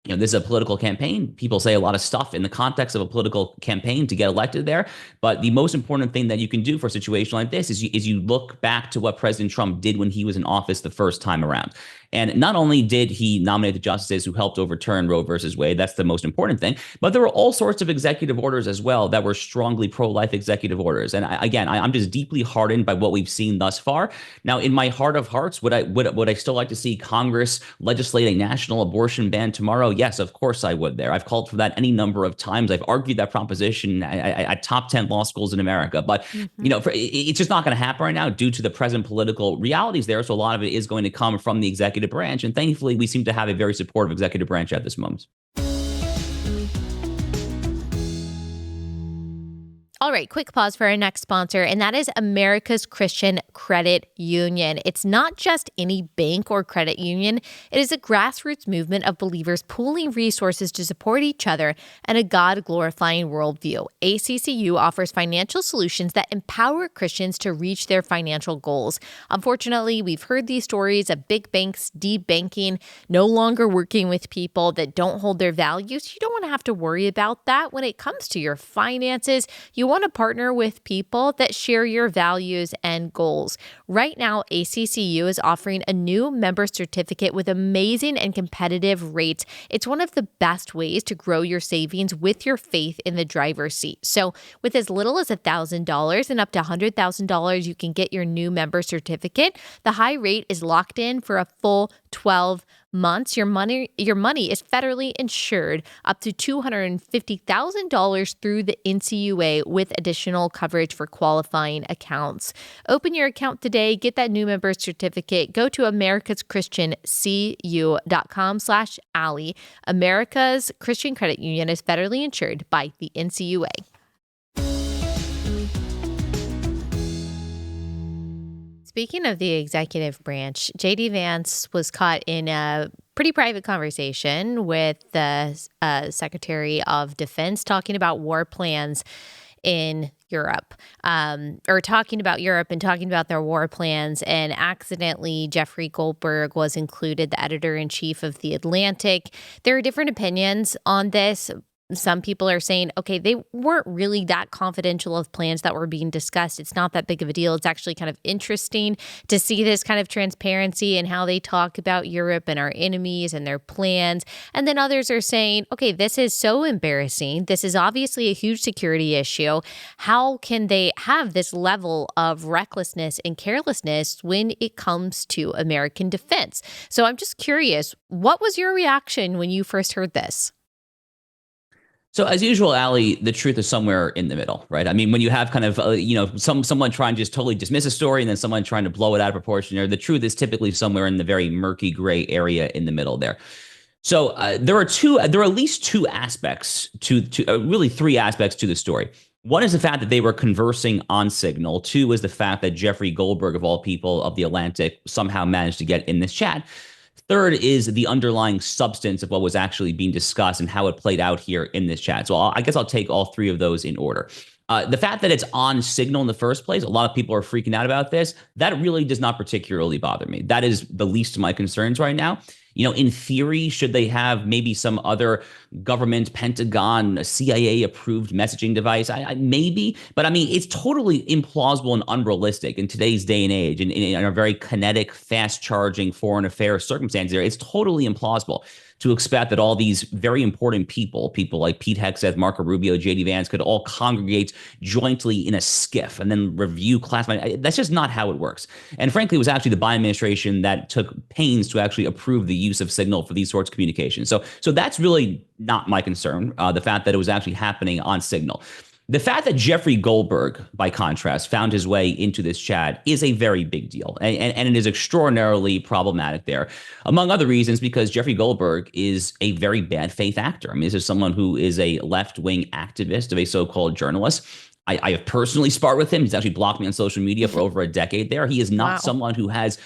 this is a political campaign. People say a lot of stuff in the context of a political campaign to get elected there. But the most important thing that you can do for a situation like this is you look back to what President Trump did when he was in office the first time around. And not only did he nominate the justices who helped overturn Roe versus Wade, that's the most important thing, but there were all sorts of executive orders as well that were strongly pro-life executive orders. And I'm just deeply heartened by what we've seen thus far. Now, in my heart of hearts, would I still like to see Congress legislate a national abortion ban tomorrow? Yes, of course I would there. I've called for that any number of times. I've argued that proposition at top 10 law schools in America. But, it's just not going to happen right now due to the present political realities there. So a lot of it is going to come from the executive branch. And thankfully, we seem to have a very supportive executive branch at this moment. All right, quick pause for our next sponsor, and that is America's Christian Credit Union. It's not just any bank or credit union. It is a grassroots movement of believers pooling resources to support each other and a God-glorifying worldview. ACCU offers financial solutions that empower Christians to reach their financial goals. Unfortunately, we've heard these stories of big banks debanking, no longer working with people that don't hold their values. You don't want to have to worry about that when it comes to your finances. You want to partner with people that share your values and goals. Right now, ACCU is offering a new member certificate with amazing and competitive rates. It's one of the best ways to grow your savings with your faith in the driver's seat. So with as little as $1,000 and up to $100,000, you can get your new member certificate. The high rate is locked in for a full 12 months. Your money is federally insured up to $250,000 through the NCUA with additional coverage for qualifying accounts. Open your account today. Get that new member certificate. Go to americaschristiancu.com/Allie. America's Christian Credit Union is federally insured by the NCUA. Speaking of the executive branch, J.D. Vance was caught in a pretty private conversation with the Secretary of Defense talking about war plans in Europe, or talking about Europe and talking about their war plans. And accidentally, Jeffrey Goldberg was included, the editor-in-chief of The Atlantic. There are different opinions on this. Some people are saying, okay, they weren't really that confidential of plans that were being discussed. It's not that big of a deal. It's actually kind of interesting to see this kind of transparency and how they talk about Europe and our enemies and their plans. And then others are saying, okay, this is so embarrassing. This is obviously a huge security issue. How can they have this level of recklessness and carelessness when it comes to American defense? So I'm just curious, what was your reaction when you first heard this? So as usual, Allie, the truth is somewhere in the middle, right? I mean, when you have kind of, someone trying to just totally dismiss a story and then someone trying to blow it out of proportion, the truth is typically somewhere in the very murky gray area in the middle there. So there are at least two aspects really three aspects to the story. One is the fact that they were conversing on Signal. Two is the fact that Jeffrey Goldberg, of all people, of The Atlantic, somehow managed to get in this chat. Third is the underlying substance of what was actually being discussed and how it played out here in this chat. So I guess I'll take all three of those in order. The fact that it's on Signal in the first place, a lot of people are freaking out about this. That really does not particularly bother me. That is the least of my concerns right now. In theory, should they have maybe some other government, Pentagon, CIA approved messaging device? Maybe, but I mean, it's totally implausible and unrealistic in today's day and age, in a very kinetic, fast charging foreign affairs circumstance there. It's totally implausible to expect that all these very important people like Pete Hegseth, Marco Rubio, JD Vance, could all congregate jointly in a skiff and then review classified. That's just not how it works. And frankly, it was actually the Biden administration that took pains to actually approve the use of Signal for these sorts of communications. So that's really not my concern, the fact that it was actually happening on Signal. The fact that Jeffrey Goldberg, by contrast, found his way into this chat is a very big deal. And it is extraordinarily problematic there, among other reasons, because Jeffrey Goldberg is a very bad faith actor. I mean, this is someone who is a left-wing activist of a so-called journalist. I have personally sparred with him. He's actually blocked me on social media for over a decade there. He is not someone who has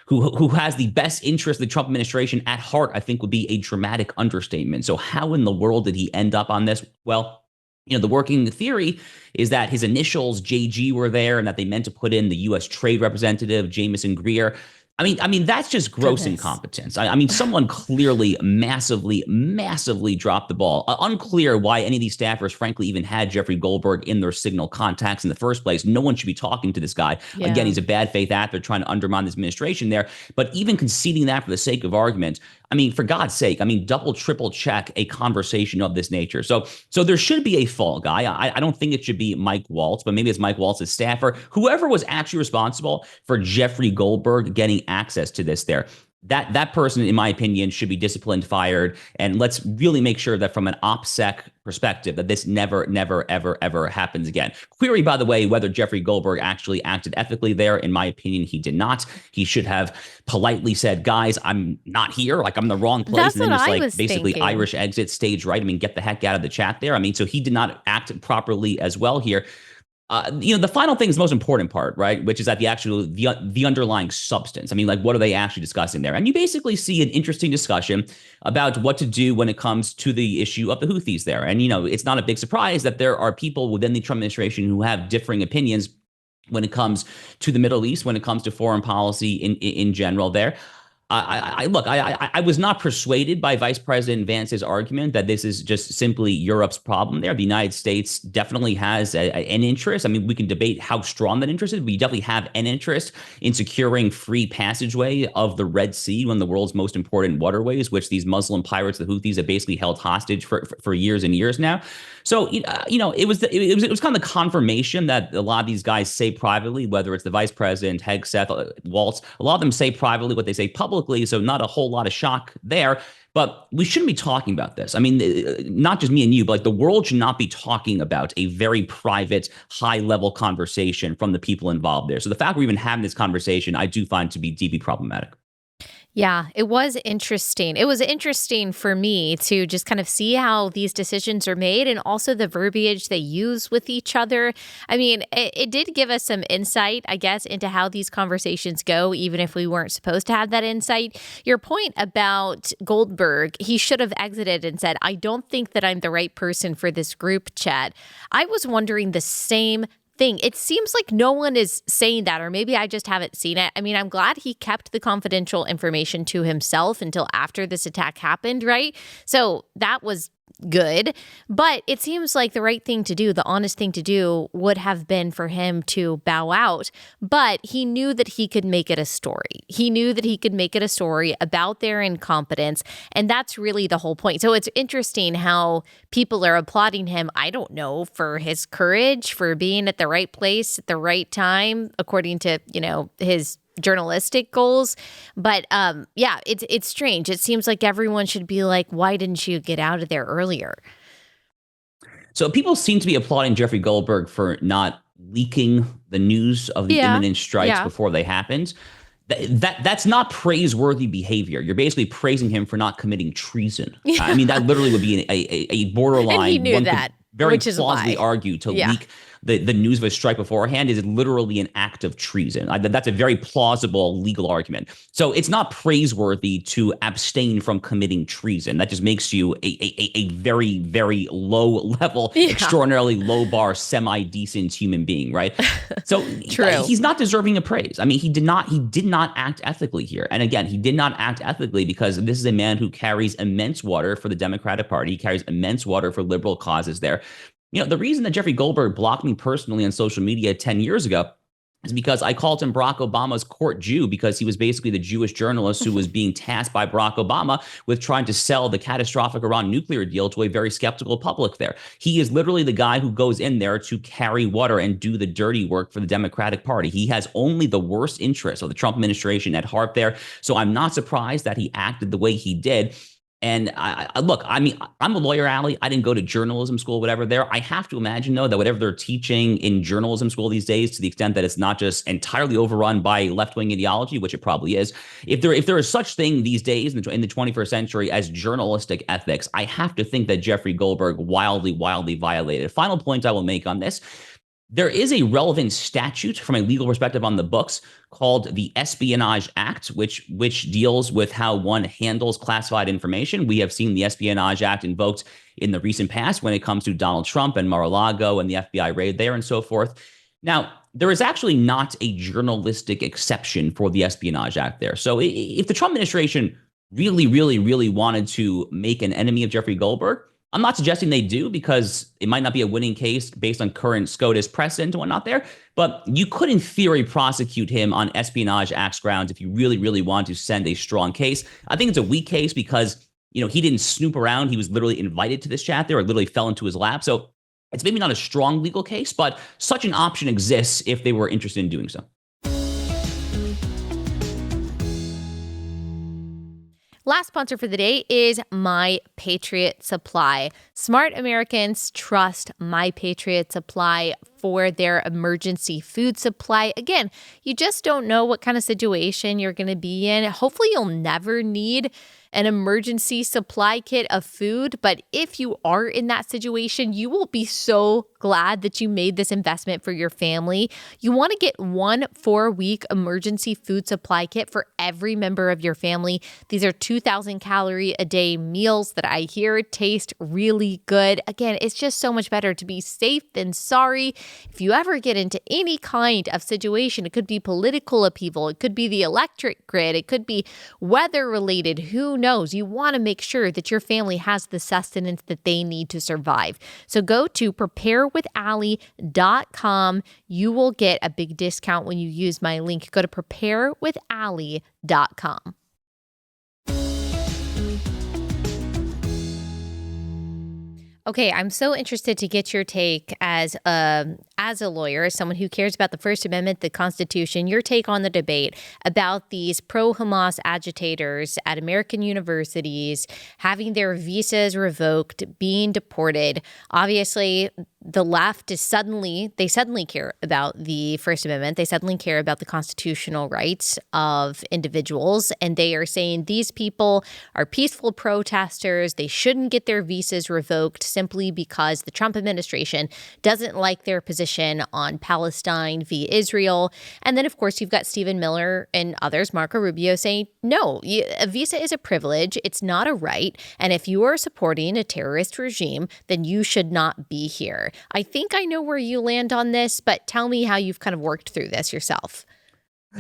the best interest of the Trump administration at heart, I think would be a dramatic understatement. So how in the world did he end up on this? Well, the working theory is that his initials, JG, were there and that they meant to put in the U.S. Trade Representative, Jamison Greer. I mean, that's just gross incompetence. I mean, someone clearly massively dropped the ball. Unclear why any of these staffers, frankly, even had Jeffrey Goldberg in their Signal contacts in the first place. No one should be talking to this guy. Yeah. Again, he's a bad faith actor trying to undermine this administration there. But even conceding that for the sake of argument, I mean, for God's sake, double, triple check a conversation of this nature. So there should be a fall guy. I don't think it should be Mike Waltz, but maybe it's Mike Waltz's staffer, whoever was actually responsible for Jeffrey Goldberg getting access to this there. That person, in my opinion, should be disciplined, fired, and let's really make sure that from an OPSEC perspective that this never, ever happens again. Query, by the way, whether Jeffrey Goldberg actually acted ethically there. In my opinion, he did not. He should have politely said, guys, I'm not here. Like, I'm in the wrong place. That's and then what just I was basically thinking. Irish exit, stage right. Get the heck out of the chat there. So he did not act properly as well here. The final thing is the most important part, right? Which is that the underlying substance. What are they actually discussing there? And you basically see an interesting discussion about what to do when it comes to the issue of the Houthis there. And, it's not a big surprise that there are people within the Trump administration who have differing opinions when it comes to the Middle East, when it comes to foreign policy in general there. I was not persuaded by Vice President Vance's argument that this is just simply Europe's problem there. The United States definitely has an interest. We can debate how strong that interest is. We definitely have an interest in securing free passageway of the Red Sea, one of the world's most important waterways, which these Muslim pirates, the Houthis, have basically held hostage for years and years now. So, it was kind of the confirmation that a lot of these guys say privately, whether it's the Vice President, Hegseth, Waltz, a lot of them say privately what they say publicly. So not a whole lot of shock there. But we shouldn't be talking about this. Not just me and you, but the world should not be talking about a very private, high-level conversation from the people involved there. So the fact we're even having this conversation, I do find to be deeply problematic. Yeah, it was interesting. It was interesting for me to just kind of see how these decisions are made and also the verbiage they use with each other. It did give us some insight, I guess, into how these conversations go, even if we weren't supposed to have that insight. Your point about Goldberg, he should have exited and said, I don't think that I'm the right person for this group chat. I was wondering the same thing. It seems like no one is saying that, or maybe I just haven't seen it. I'm glad he kept the confidential information to himself until after this attack happened, right? So that was good, but it seems like the right thing to do, the honest thing to do would have been for him to bow out, but he knew that he could make it a story. He knew that he could make it a story about their incompetence, and that's really the whole point. So it's interesting how people are applauding him, I don't know, for his courage, for being at the right place at the right time, according to, his journalistic goals. But it's strange. It seems like everyone should be like, why didn't you get out of there earlier? So people seem to be applauding Jeffrey Goldberg for not leaking the news of the imminent strikes before they happened. That's not praiseworthy behavior. You're basically praising him for not committing treason. That literally would be a borderline. And he knew that, very which is plausibly why. argue to leak the news of a strike beforehand is literally an act of treason. That's a very plausible legal argument. So it's not praiseworthy to abstain from committing treason. That just makes you a very, very low level, extraordinarily low bar, semi-decent human being, right? So he's not deserving of praise. I mean, he did not act ethically here. And again, he did not act ethically because this is a man who carries immense water for the Democratic Party. He carries immense water for liberal causes there. You know, the reason that Jeffrey Goldberg blocked me personally on social media 10 years ago is because I called him Barack Obama's court Jew, because he was basically the Jewish journalist who was being tasked by Barack Obama with trying to sell the catastrophic Iran nuclear deal to a very skeptical public there. He is literally the guy who goes in there to carry water and do the dirty work for the Democratic Party. He has only the worst interests of the Trump administration at heart there. So I'm not surprised that he acted the way he did. And look, I mean, I'm a lawyer, Allie. I didn't go to journalism school, whatever there. I have to imagine, though, that whatever they're teaching in journalism school these days, to the extent that it's not just entirely overrun by left-wing ideology, which it probably is, if there is such thing these days in the 21st century as journalistic ethics, I have to think that Jeffrey Goldberg wildly violated. Final point I will make on this. There is a relevant statute from a legal perspective on the books called the Espionage Act, which deals with how one handles classified information. We have seen the Espionage Act invoked in the recent past when it comes to Donald Trump and Mar-a-Lago and the FBI raid there and so forth. Now, there is actually not a journalistic exception for the Espionage Act there. So if the Trump administration really wanted to make an enemy of Jeffrey Goldberg, I'm not suggesting they do, because it might not be a winning case based on current SCOTUS precedent and whatnot there. But you could, in theory, prosecute him on Espionage Act grounds if you really want to send a strong case. I think it's a weak case because, you know, he didn't snoop around. He was literally invited to this chat there, or literally fell into his lap. So it's maybe not a strong legal case, but such an option exists if they were interested in doing so. Last sponsor for the day is My Patriot Supply. Smart Americans trust My Patriot Supply for their emergency food supply. Again, you just don't know what kind of situation you're going to be in. Hopefully, you'll never need an emergency supply kit of food. But if you are in that situation, you will be so glad that you made this investment for your family. You want to get 1 4-week emergency food supply kit for every member of your family. These are 2,000 calorie a day meals that I hear taste really good. Again, it's just so much better to be safe than sorry. If you ever get into any kind of situation, it could be political upheaval, it could be the electric grid, it could be weather related, who knows? You want to make sure that your family has the sustenance that they need to survive. So go to preparewithallie.com. You will get a big discount when you use my link. Go to preparewithallie.com. Okay, I'm so interested to get your take as a lawyer, as someone who cares about the First Amendment, the Constitution, your take on the debate about these pro-Hamas agitators at American universities having their visas revoked, being deported. Obviously, the left is suddenly care about the First Amendment. They suddenly care about the constitutional rights of individuals. And they are saying these people are peaceful protesters. They shouldn't get their visas revoked simply because the Trump administration doesn't like their position on Palestine v. Israel. And then, of course, you've got Stephen Miller and others, Marco Rubio, saying, no, a visa is a privilege. It's not a right. And if you are supporting a terrorist regime, then you should not be here. I think I know where you land on this, but tell me how you've kind of worked through this yourself.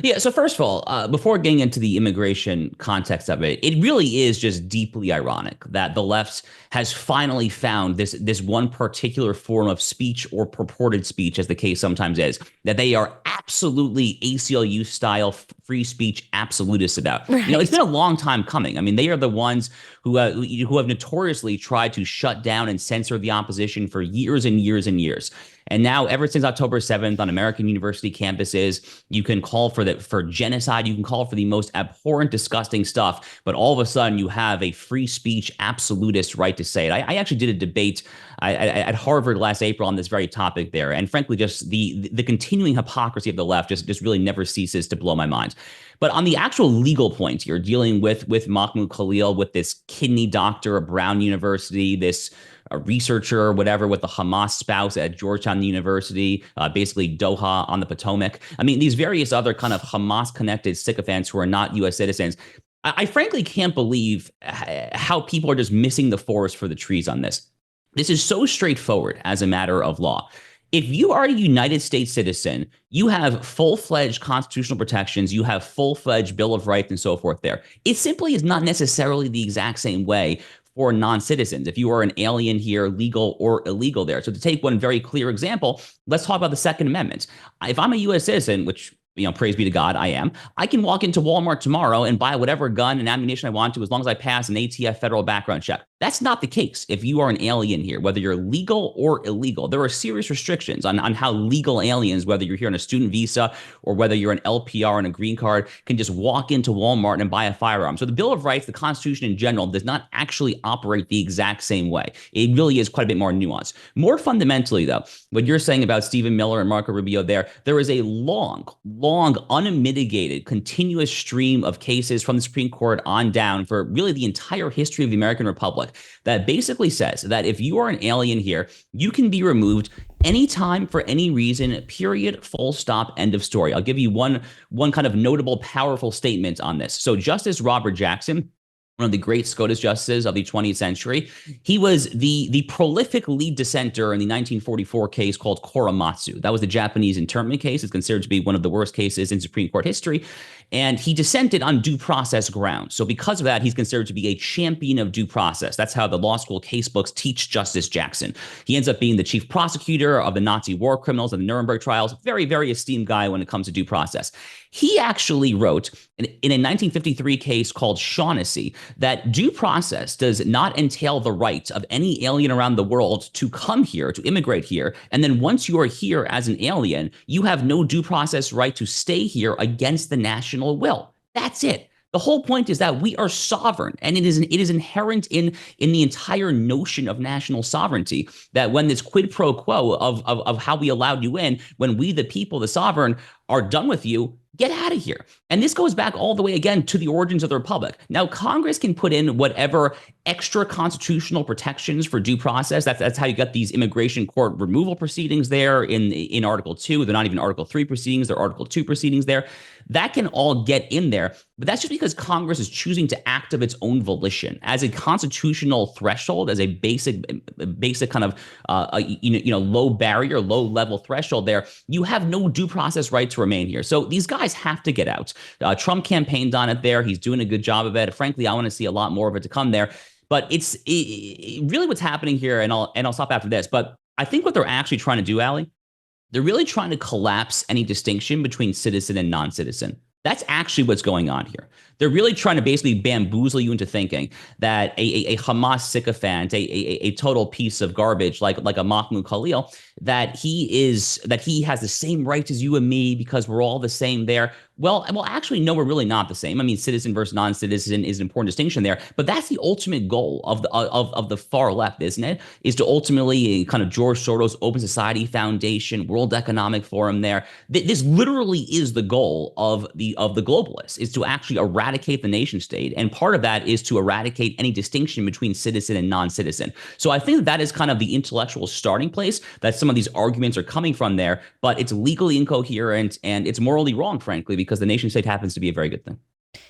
Yeah. So first of all, before getting into the immigration context of it, it really is just deeply ironic that the left has finally found this one particular form of speech, or purported speech, as the case sometimes is, that they are absolutely ACLU style free speech absolutists about. Right. You know, it's been a long time coming. I mean, they are the ones who have notoriously tried to shut down and censor the opposition for years and years and years. And now, ever since October 7th on American university campuses, you can call for genocide. You can call for the most abhorrent, disgusting stuff. But all of a sudden, you have a free speech absolutist right to say it. I actually did a debate at Harvard last April on this very topic there. And frankly, just the continuing hypocrisy of the left just really never ceases to blow my mind. But on the actual legal point, you're dealing with Mahmoud Khalil, with this kidney doctor at Brown University, this a researcher or whatever with a Hamas spouse at Georgetown University, basically Doha on the Potomac. I mean, these various other kind of Hamas-connected sycophants who are not U.S. citizens. I frankly can't believe how people are just missing the forest for the trees on this. This is so straightforward as a matter of law. If you are a United States citizen, you have full-fledged constitutional protections, you have full-fledged Bill of Rights and so forth there. It simply is not necessarily the exact same way for non-citizens. If you are an alien here, legal or illegal there. So to take one very clear example, let's talk about the Second Amendment. If I'm a U.S. citizen, which, praise be to God, I am. I can walk into Walmart tomorrow and buy whatever gun and ammunition I want to as long as I pass an ATF federal background check. That's not the case if you are an alien here, whether you're legal or illegal. There are serious restrictions on how legal aliens, whether you're here on a student visa or whether you're an LPR and a green card, can just walk into Walmart and buy a firearm. So the Bill of Rights, the Constitution in general, does not actually operate the exact same way. It really is quite a bit more nuanced. More fundamentally, though, what you're saying about Stephen Miller and Marco Rubio there is a long, unmitigated, continuous stream of cases from the Supreme Court on down for really the entire history of the American Republic that basically says that if you are an alien here, you can be removed anytime for any reason, period, full stop, end of story. I'll give you one kind of notable, powerful statement on this. So Justice Robert Jackson, one of the great SCOTUS justices of the 20th century. He was the prolific lead dissenter in the 1944 case called Korematsu. That was the Japanese internment case. It's considered to be one of the worst cases in Supreme Court history. And he dissented on due process grounds. So because of that, he's considered to be a champion of due process. That's how the law school casebooks teach Justice Jackson. He ends up being the chief prosecutor of the Nazi war criminals and the Nuremberg trials. Very, very esteemed guy when it comes to due process. He actually wrote in a 1953 case called Shaughnessy that due process does not entail the right of any alien around the world to come here, to immigrate here. And then once you are here as an alien, you have no due process right to stay here against the national will. That's it. The whole point is that we are sovereign, and it is inherent in the entire notion of national sovereignty that when this quid pro quo of how we allowed you in, when we, the people, the sovereign, are done with you, get out of here. And this goes back all the way, again, to the origins of the Republic. Now, Congress can put in whatever extra constitutional protections for due process. That's how you got these immigration court removal proceedings there in Article 2. They're not even Article 3 proceedings. They're Article 2 proceedings there. That can all get in there. But that's just because Congress is choosing to act of its own volition as a constitutional threshold, as a basic kind of low barrier, low level threshold there. You have no due process right to remain here. So these guys have to get out. Trump campaigned on it there. He's doing a good job of it. Frankly, I want to see a lot more of it to come there. But it's really what's happening here, and I'll stop after this. But I think what they're actually trying to do, Allie, they're really trying to collapse any distinction between citizen and non-citizen. That's actually what's going on here. They're really trying to basically bamboozle you into thinking that a Hamas sycophant, a total piece of garbage like a Mahmoud Khalil, that he has the same rights as you and me because we're all the same there. Well, actually, no, we're really not the same. I mean, citizen versus non-citizen is an important distinction there, but that's the ultimate goal of the far left, isn't it? Is to ultimately kind of George Soros Open Society Foundation, World Economic Forum there. This literally is the goal of the globalists, is to actually eradicate the nation state. And part of that is to eradicate any distinction between citizen and non-citizen. So I think that is kind of the intellectual starting place that some of these arguments are coming from there, but it's legally incoherent and it's morally wrong, frankly, because the nation state happens to be a very good thing.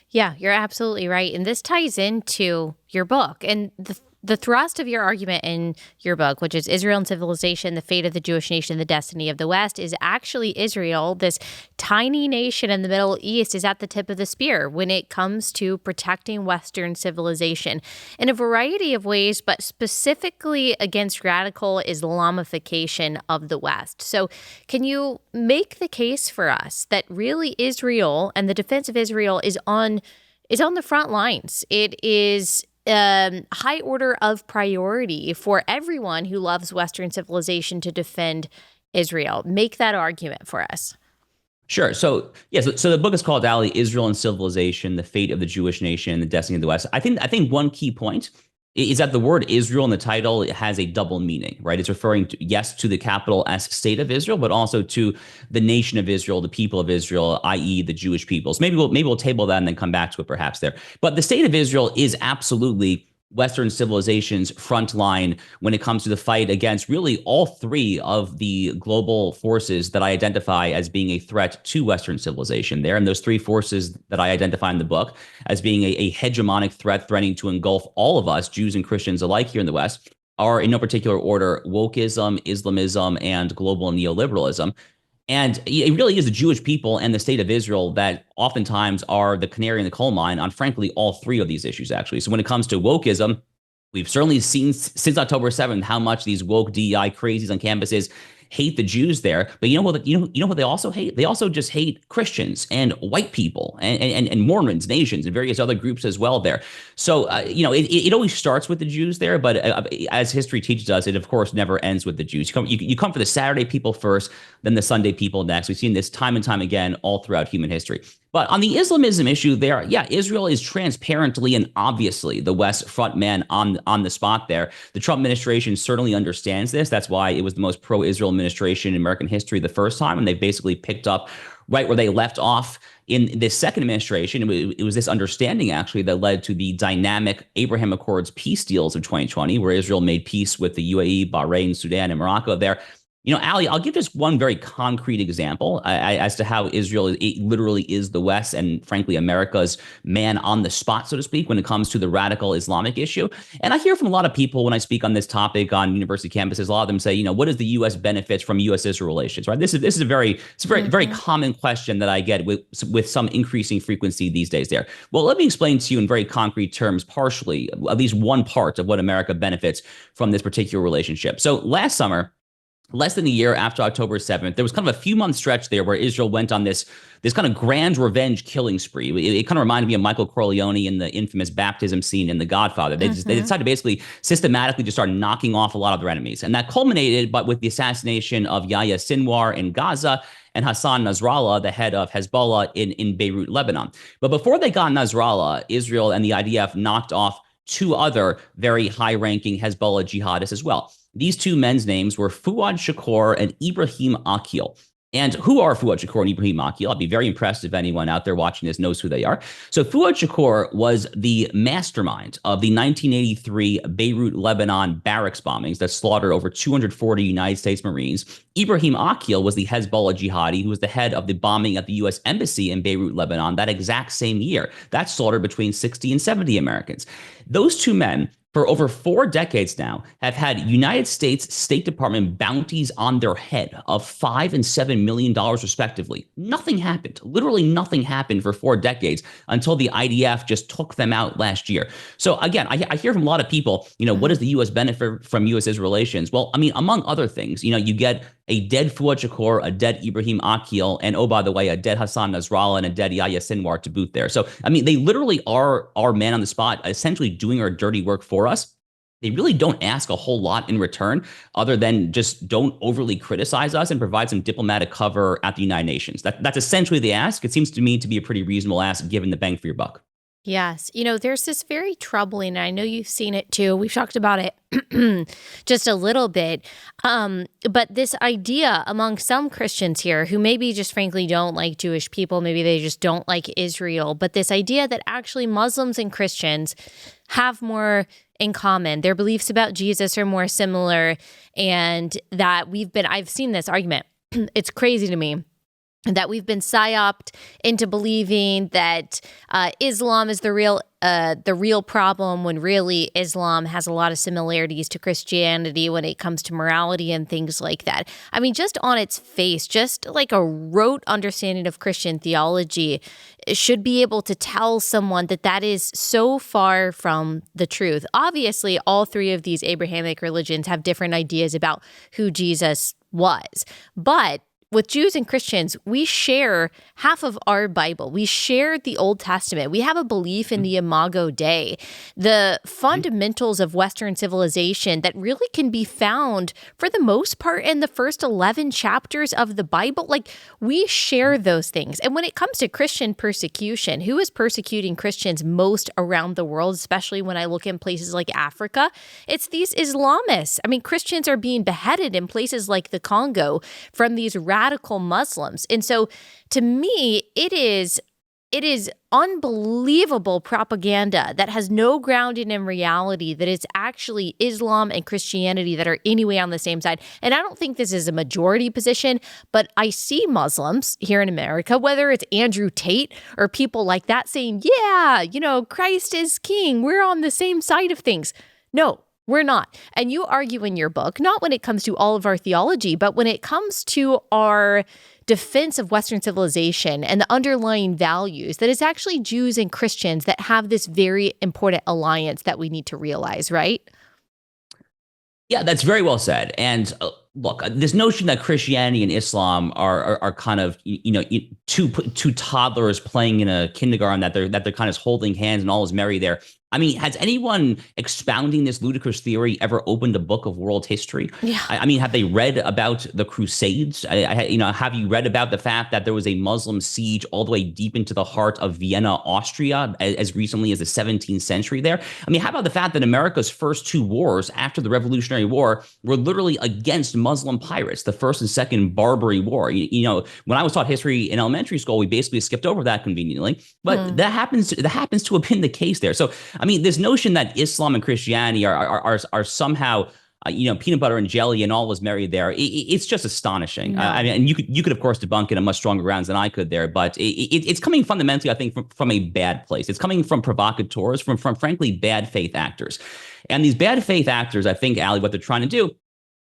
Yeah, you're absolutely right. And this ties into your book and the thrust of your argument in your book, which is Israel and Civilization, the Fate of the Jewish Nation, the Destiny of the West, is actually Israel, this tiny nation in the Middle East, is at the tip of the spear when it comes to protecting Western civilization in a variety of ways, but specifically against radical Islamification of the West. So can you make the case for us that really Israel and the defense of Israel is on the front lines? It is high order of priority for everyone who loves Western civilization to defend Israel. Make that argument for us. Sure. So the book is called, Allie, Israel and Civilization, the Fate of the Jewish Nation, the Destiny of the West. I think one key point is that the word Israel in the title has a double meaning, right? It's referring to, yes, to the capital S state of Israel, but also to the nation of Israel, the people of Israel, i.e. the Jewish peoples. Maybe we'll table that and then come back to it perhaps there. But the state of Israel is absolutely Western civilization's front line when it comes to the fight against really all three of the global forces that I identify as being a threat to Western civilization there. And those three forces that I identify in the book as being a hegemonic threat threatening to engulf all of us, Jews and Christians alike here in the West, are in no particular order wokeism, Islamism, and global neoliberalism. And it really is the Jewish people and the state of Israel that oftentimes are the canary in the coal mine on, frankly, all three of these issues, actually. So when it comes to wokeism, we've certainly seen since October 7th how much these woke DEI crazies on campuses hate the Jews there. But you know what they also hate? They also just hate Christians and white people and Mormons, nations, and various other groups as well there. So, it always starts with the Jews there. But as history teaches us, it, of course, never ends with the Jews. You come for the Saturday people first, then the Sunday people next. We've seen this time and time again all throughout human history. But on the Islamism issue there, yeah, Israel is transparently and obviously the West front man on the spot there. The Trump administration certainly understands this. That's why it was the most pro-Israel administration in American history the first time, and they basically picked up right where they left off in this second administration. It was this understanding, actually, that led to the dynamic Abraham Accords peace deals of 2020, where Israel made peace with the UAE, Bahrain, Sudan, and Morocco there. Allie, I'll give just one very concrete example as to how Israel literally is the West and, frankly, America's man on the spot, so to speak, when it comes to the radical Islamic issue. And I hear from a lot of people when I speak on this topic on university campuses, a lot of them say, what does the U.S. benefits from U.S.-Israel relations, right? This is a very common question that I get with some increasing frequency these days there. Well, let me explain to you in very concrete terms, partially, at least one part of what America benefits from this particular relationship. So last summer, less than a year after October 7th, there was kind of a few month stretch there where Israel went on this kind of grand revenge killing spree. It kind of reminded me of Michael Corleone in the infamous baptism scene in The Godfather. They decided to basically systematically just start knocking off a lot of their enemies. And that culminated with the assassination of Yahya Sinwar in Gaza and Hassan Nasrallah, the head of Hezbollah in Beirut, Lebanon. But before they got Nasrallah, Israel and the IDF knocked off two other very high-ranking Hezbollah jihadists as well. These two men's names were Fuad Shakur and Ibrahim Akil. And who are Fuad Shakur and Ibrahim Akil? I'll be very impressed if anyone out there watching this knows who they are. So Fuad Shakur was the mastermind of the 1983 Beirut, Lebanon barracks bombings that slaughtered over 240 United States Marines. Ibrahim Akil was the Hezbollah jihadi who was the head of the bombing at the U.S. Embassy in Beirut, Lebanon, that exact same year. That slaughtered between 60 and 70 Americans. Those two men, for over 4 decades now, have had United States State Department bounties on their head of $5 and $7 million respectively. Nothing happened. Literally nothing happened for 4 decades until the IDF just took them out last year. So again, I hear from a lot of people, what does the U.S. benefit from U.S.-Israel relations? Well, I mean, among other things, you get a dead Fuad Shakur, a dead Ibrahim Akil, and oh, by the way, a dead Hassan Nasrallah and a dead Yahya Sinwar to boot there. So, I mean, they literally are our man on the spot, essentially doing our dirty work for us. They really don't ask a whole lot in return other than just don't overly criticize us and provide some diplomatic cover at the United Nations. That's essentially the ask. It seems to me to be a pretty reasonable ask given the bang for your buck. Yes. There's this very troubling, and I know you've seen it too. We've talked about it just a little bit. But this idea among some Christians here who maybe just frankly don't like Jewish people, maybe they just don't like Israel, but this idea that actually Muslims and Christians have more in common. Their beliefs about Jesus are more similar, and that I've seen this argument. It's crazy to me that we've been psyoped into believing that Islam is the real problem, when really Islam has a lot of similarities to Christianity when it comes to morality and things like that. I mean, just on its face, just like a rote understanding of Christian theology should be able to tell someone that is so far from the truth. Obviously, all three of these Abrahamic religions have different ideas about who Jesus was, but with Jews and Christians, we share half of our Bible. We share the Old Testament. We have a belief in the Imago Dei, the fundamentals of Western civilization that really can be found, for the most part, in the first 11 chapters of the Bible. Like, we share those things. And when it comes to Christian persecution, who is persecuting Christians most around the world, especially when I look in places like Africa? It's these Islamists. I mean, Christians are being beheaded in places like the Congo from these radical Muslims. And so to me, it is It is unbelievable propaganda that has no grounding in reality, that it's actually Islam and Christianity that are anyway on the same side. And I don't think this is a majority position, but I see Muslims here in America, whether it's Andrew Tate or people like that, saying, yeah, Christ is king. We're on the same side of things. No, we're not. And you argue in your book, not when it comes to all of our theology, but when it comes to our defense of Western civilization and the underlying values, that it's actually Jews and Christians that have this very important alliance that we need to realize, right? Yeah, that's very well said. And look, this notion that Christianity and Islam are kind of two toddlers playing in a kindergarten, that they're kind of holding hands and all is merry there. I mean, has anyone expounding this ludicrous theory ever opened a book of world history? Yeah. I mean, have they read about the Crusades? Have you read about the fact that there was a Muslim siege all the way deep into the heart of Vienna, Austria, as recently as the 17th century there? I mean, how about the fact that America's first two wars after the Revolutionary War were literally against Muslim pirates, the First and Second Barbary War? When I was taught history in elementary school, we basically skipped over that conveniently, but that happens to have been the case there. So, I mean, this notion that Islam and Christianity are somehow, peanut butter and jelly and all was merry there, it's just astonishing. No. I mean, and you could, of course, debunk it on much stronger grounds than I could there, but it's coming fundamentally, I think, from a bad place. It's coming from provocateurs, from frankly, bad faith actors. And these bad faith actors, I think, Allie, what they're trying to do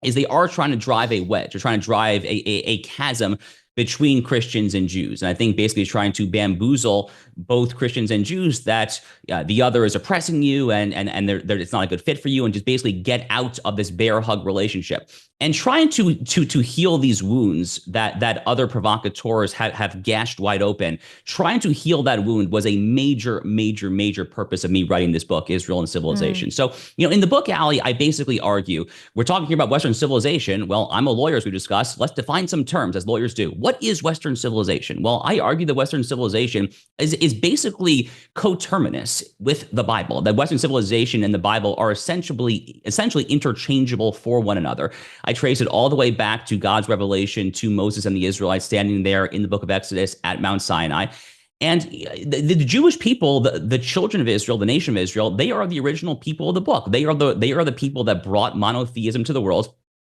is they are trying to drive a wedge. They're trying to drive a chasm between Christians and Jews. And I think basically trying to bamboozle both Christians and Jews that the other is oppressing you and it's not a good fit for you, and just basically get out of this bear hug relationship. And trying to heal these wounds that other provocateurs have gashed wide open, trying to heal that wound was a major purpose of me writing this book, Israel and Civilization. So, in the book, Allie, I basically argue, we're talking here about Western civilization. Well, I'm a lawyer, as we discussed. Let's define some terms, as lawyers do. What is Western civilization? Well, I argue that Western civilization is basically coterminous with the Bible, that Western civilization and the Bible are essentially interchangeable for one another. I trace it all the way back to God's revelation to Moses and the Israelites standing there in the book of Exodus at Mount Sinai. And the Jewish people, the children of Israel, the nation of Israel, they are the original people of the book. They are the people that brought monotheism to the world.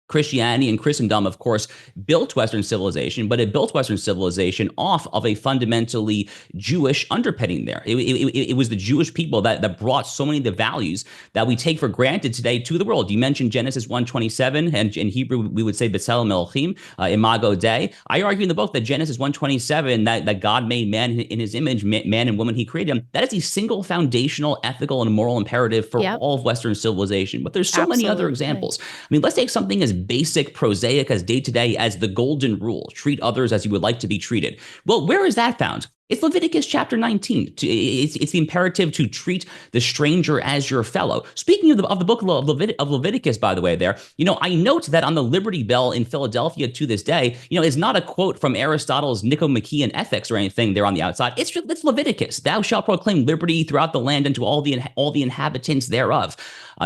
Christianity and Christendom, of course, built Western civilization, but it built Western civilization off of a fundamentally Jewish underpinning there. It was the Jewish people that brought so many of the values that we take for granted today to the world. You mentioned Genesis 1:27, and in Hebrew, we would say B'Tselem Elohim, Imago Dei. I argue in the book that Genesis 1:27, that God made man in his image, man and woman, he created him. That is a single foundational ethical and moral imperative for all of Western civilization. But there's so many other examples. I mean, let's take something as basic, prosaic, as day-to-day as the golden rule: treat others as you would like to be treated. Well, where is that found? It's Leviticus chapter 19. It's the imperative to treat the stranger as your fellow. Speaking of the book of Leviticus, by the way, there, I note that on the Liberty Bell in Philadelphia to this day, is not a quote from Aristotle's Nicomachean Ethics or anything there on the outside. It's Leviticus. Thou shalt proclaim liberty throughout the land and to all the inhabitants thereof.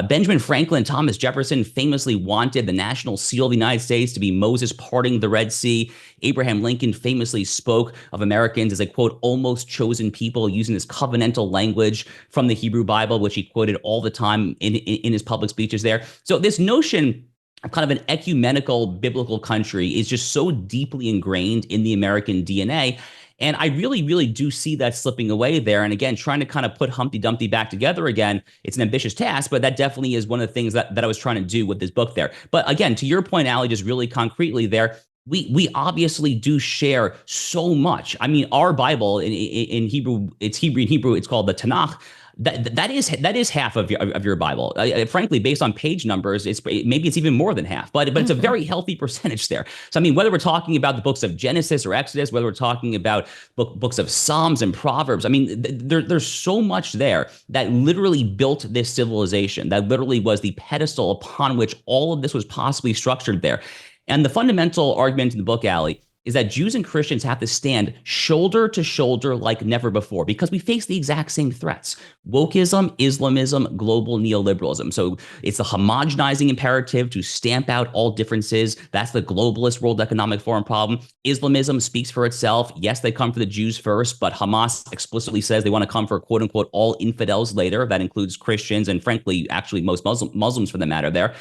Benjamin Franklin, Thomas Jefferson famously wanted the national seal of the United States to be Moses parting the Red Sea. Abraham Lincoln famously spoke of Americans as a, quote, almost chosen people, using this covenantal language from the Hebrew Bible, which he quoted all the time in his public speeches there. So this notion of kind of an ecumenical biblical country is just so deeply ingrained in the American DNA. And I really do see that slipping away there. And again, trying to kind of put Humpty Dumpty back together again, it's an ambitious task, but that definitely is one of the things that I was trying to do with this book there. But again, to your point, Allie, just really concretely there, we obviously do share so much. I mean, our Bible in Hebrew, it's called the Tanakh. That is half of your Bible. Frankly, based on page numbers, maybe it's even more than half, but it's a very healthy percentage there. So I mean, whether we're talking about the books of Genesis or Exodus, whether we're talking about books of Psalms and Proverbs, I mean, there's so much there that literally built this civilization, that literally was the pedestal upon which all of this was possibly structured there. And the fundamental argument in the book, Allie, is that Jews and Christians have to stand shoulder to shoulder like never before because we face the exact same threats: wokeism, Islamism, global neoliberalism. So it's a homogenizing imperative to stamp out all differences. That's the globalist World Economic Forum problem. Islamism speaks for itself. Yes, they come for the Jews first, but Hamas explicitly says they want to come for quote unquote all infidels later. That includes Christians and frankly, actually most Muslims for the matter there.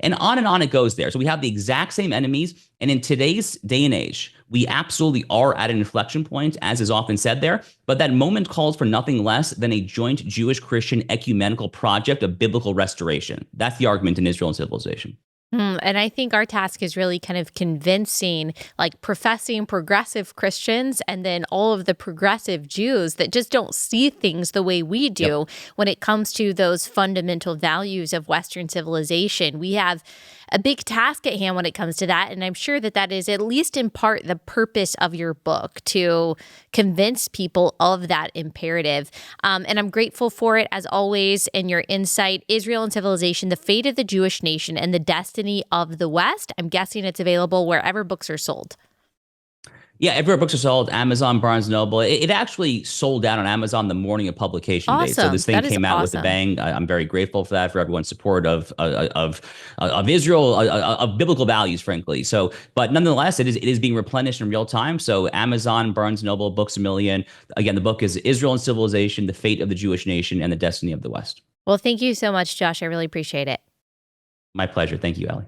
And on it goes there. So we have the exact same enemies. And in today's day and age, we absolutely are at an inflection point, as is often said there. But that moment calls for nothing less than a joint Jewish-Christian ecumenical project of biblical restoration. That's the argument in Israel and Civilization. And I think our task is really kind of convincing, like professing progressive Christians and then all of the progressive Jews that just don't see things the way we do when it comes to those fundamental values of Western civilization. We have a big task at hand when it comes to that. And I'm sure that that is at least in part the purpose of your book, to convince people of that imperative. And I'm grateful for it, as always, and your insight. Israel and Civilization, the Fate of the Jewish Nation and the Destiny of the West. I'm guessing it's available wherever books are sold. Yeah, everywhere books are sold, Amazon, Barnes & Noble. It actually sold out on Amazon the morning of publication date. So this thing came out with a bang. I'm very grateful for that, for everyone's support of Israel, of biblical values, frankly. So, but nonetheless, it is being replenished in real time. So Amazon, Barnes & Noble, Books A Million. Again, the book is Israel and Civilization, the Fate of the Jewish Nation and the Destiny of the West. Well, thank you so much, Josh. I really appreciate it. My pleasure. Thank you, Allie.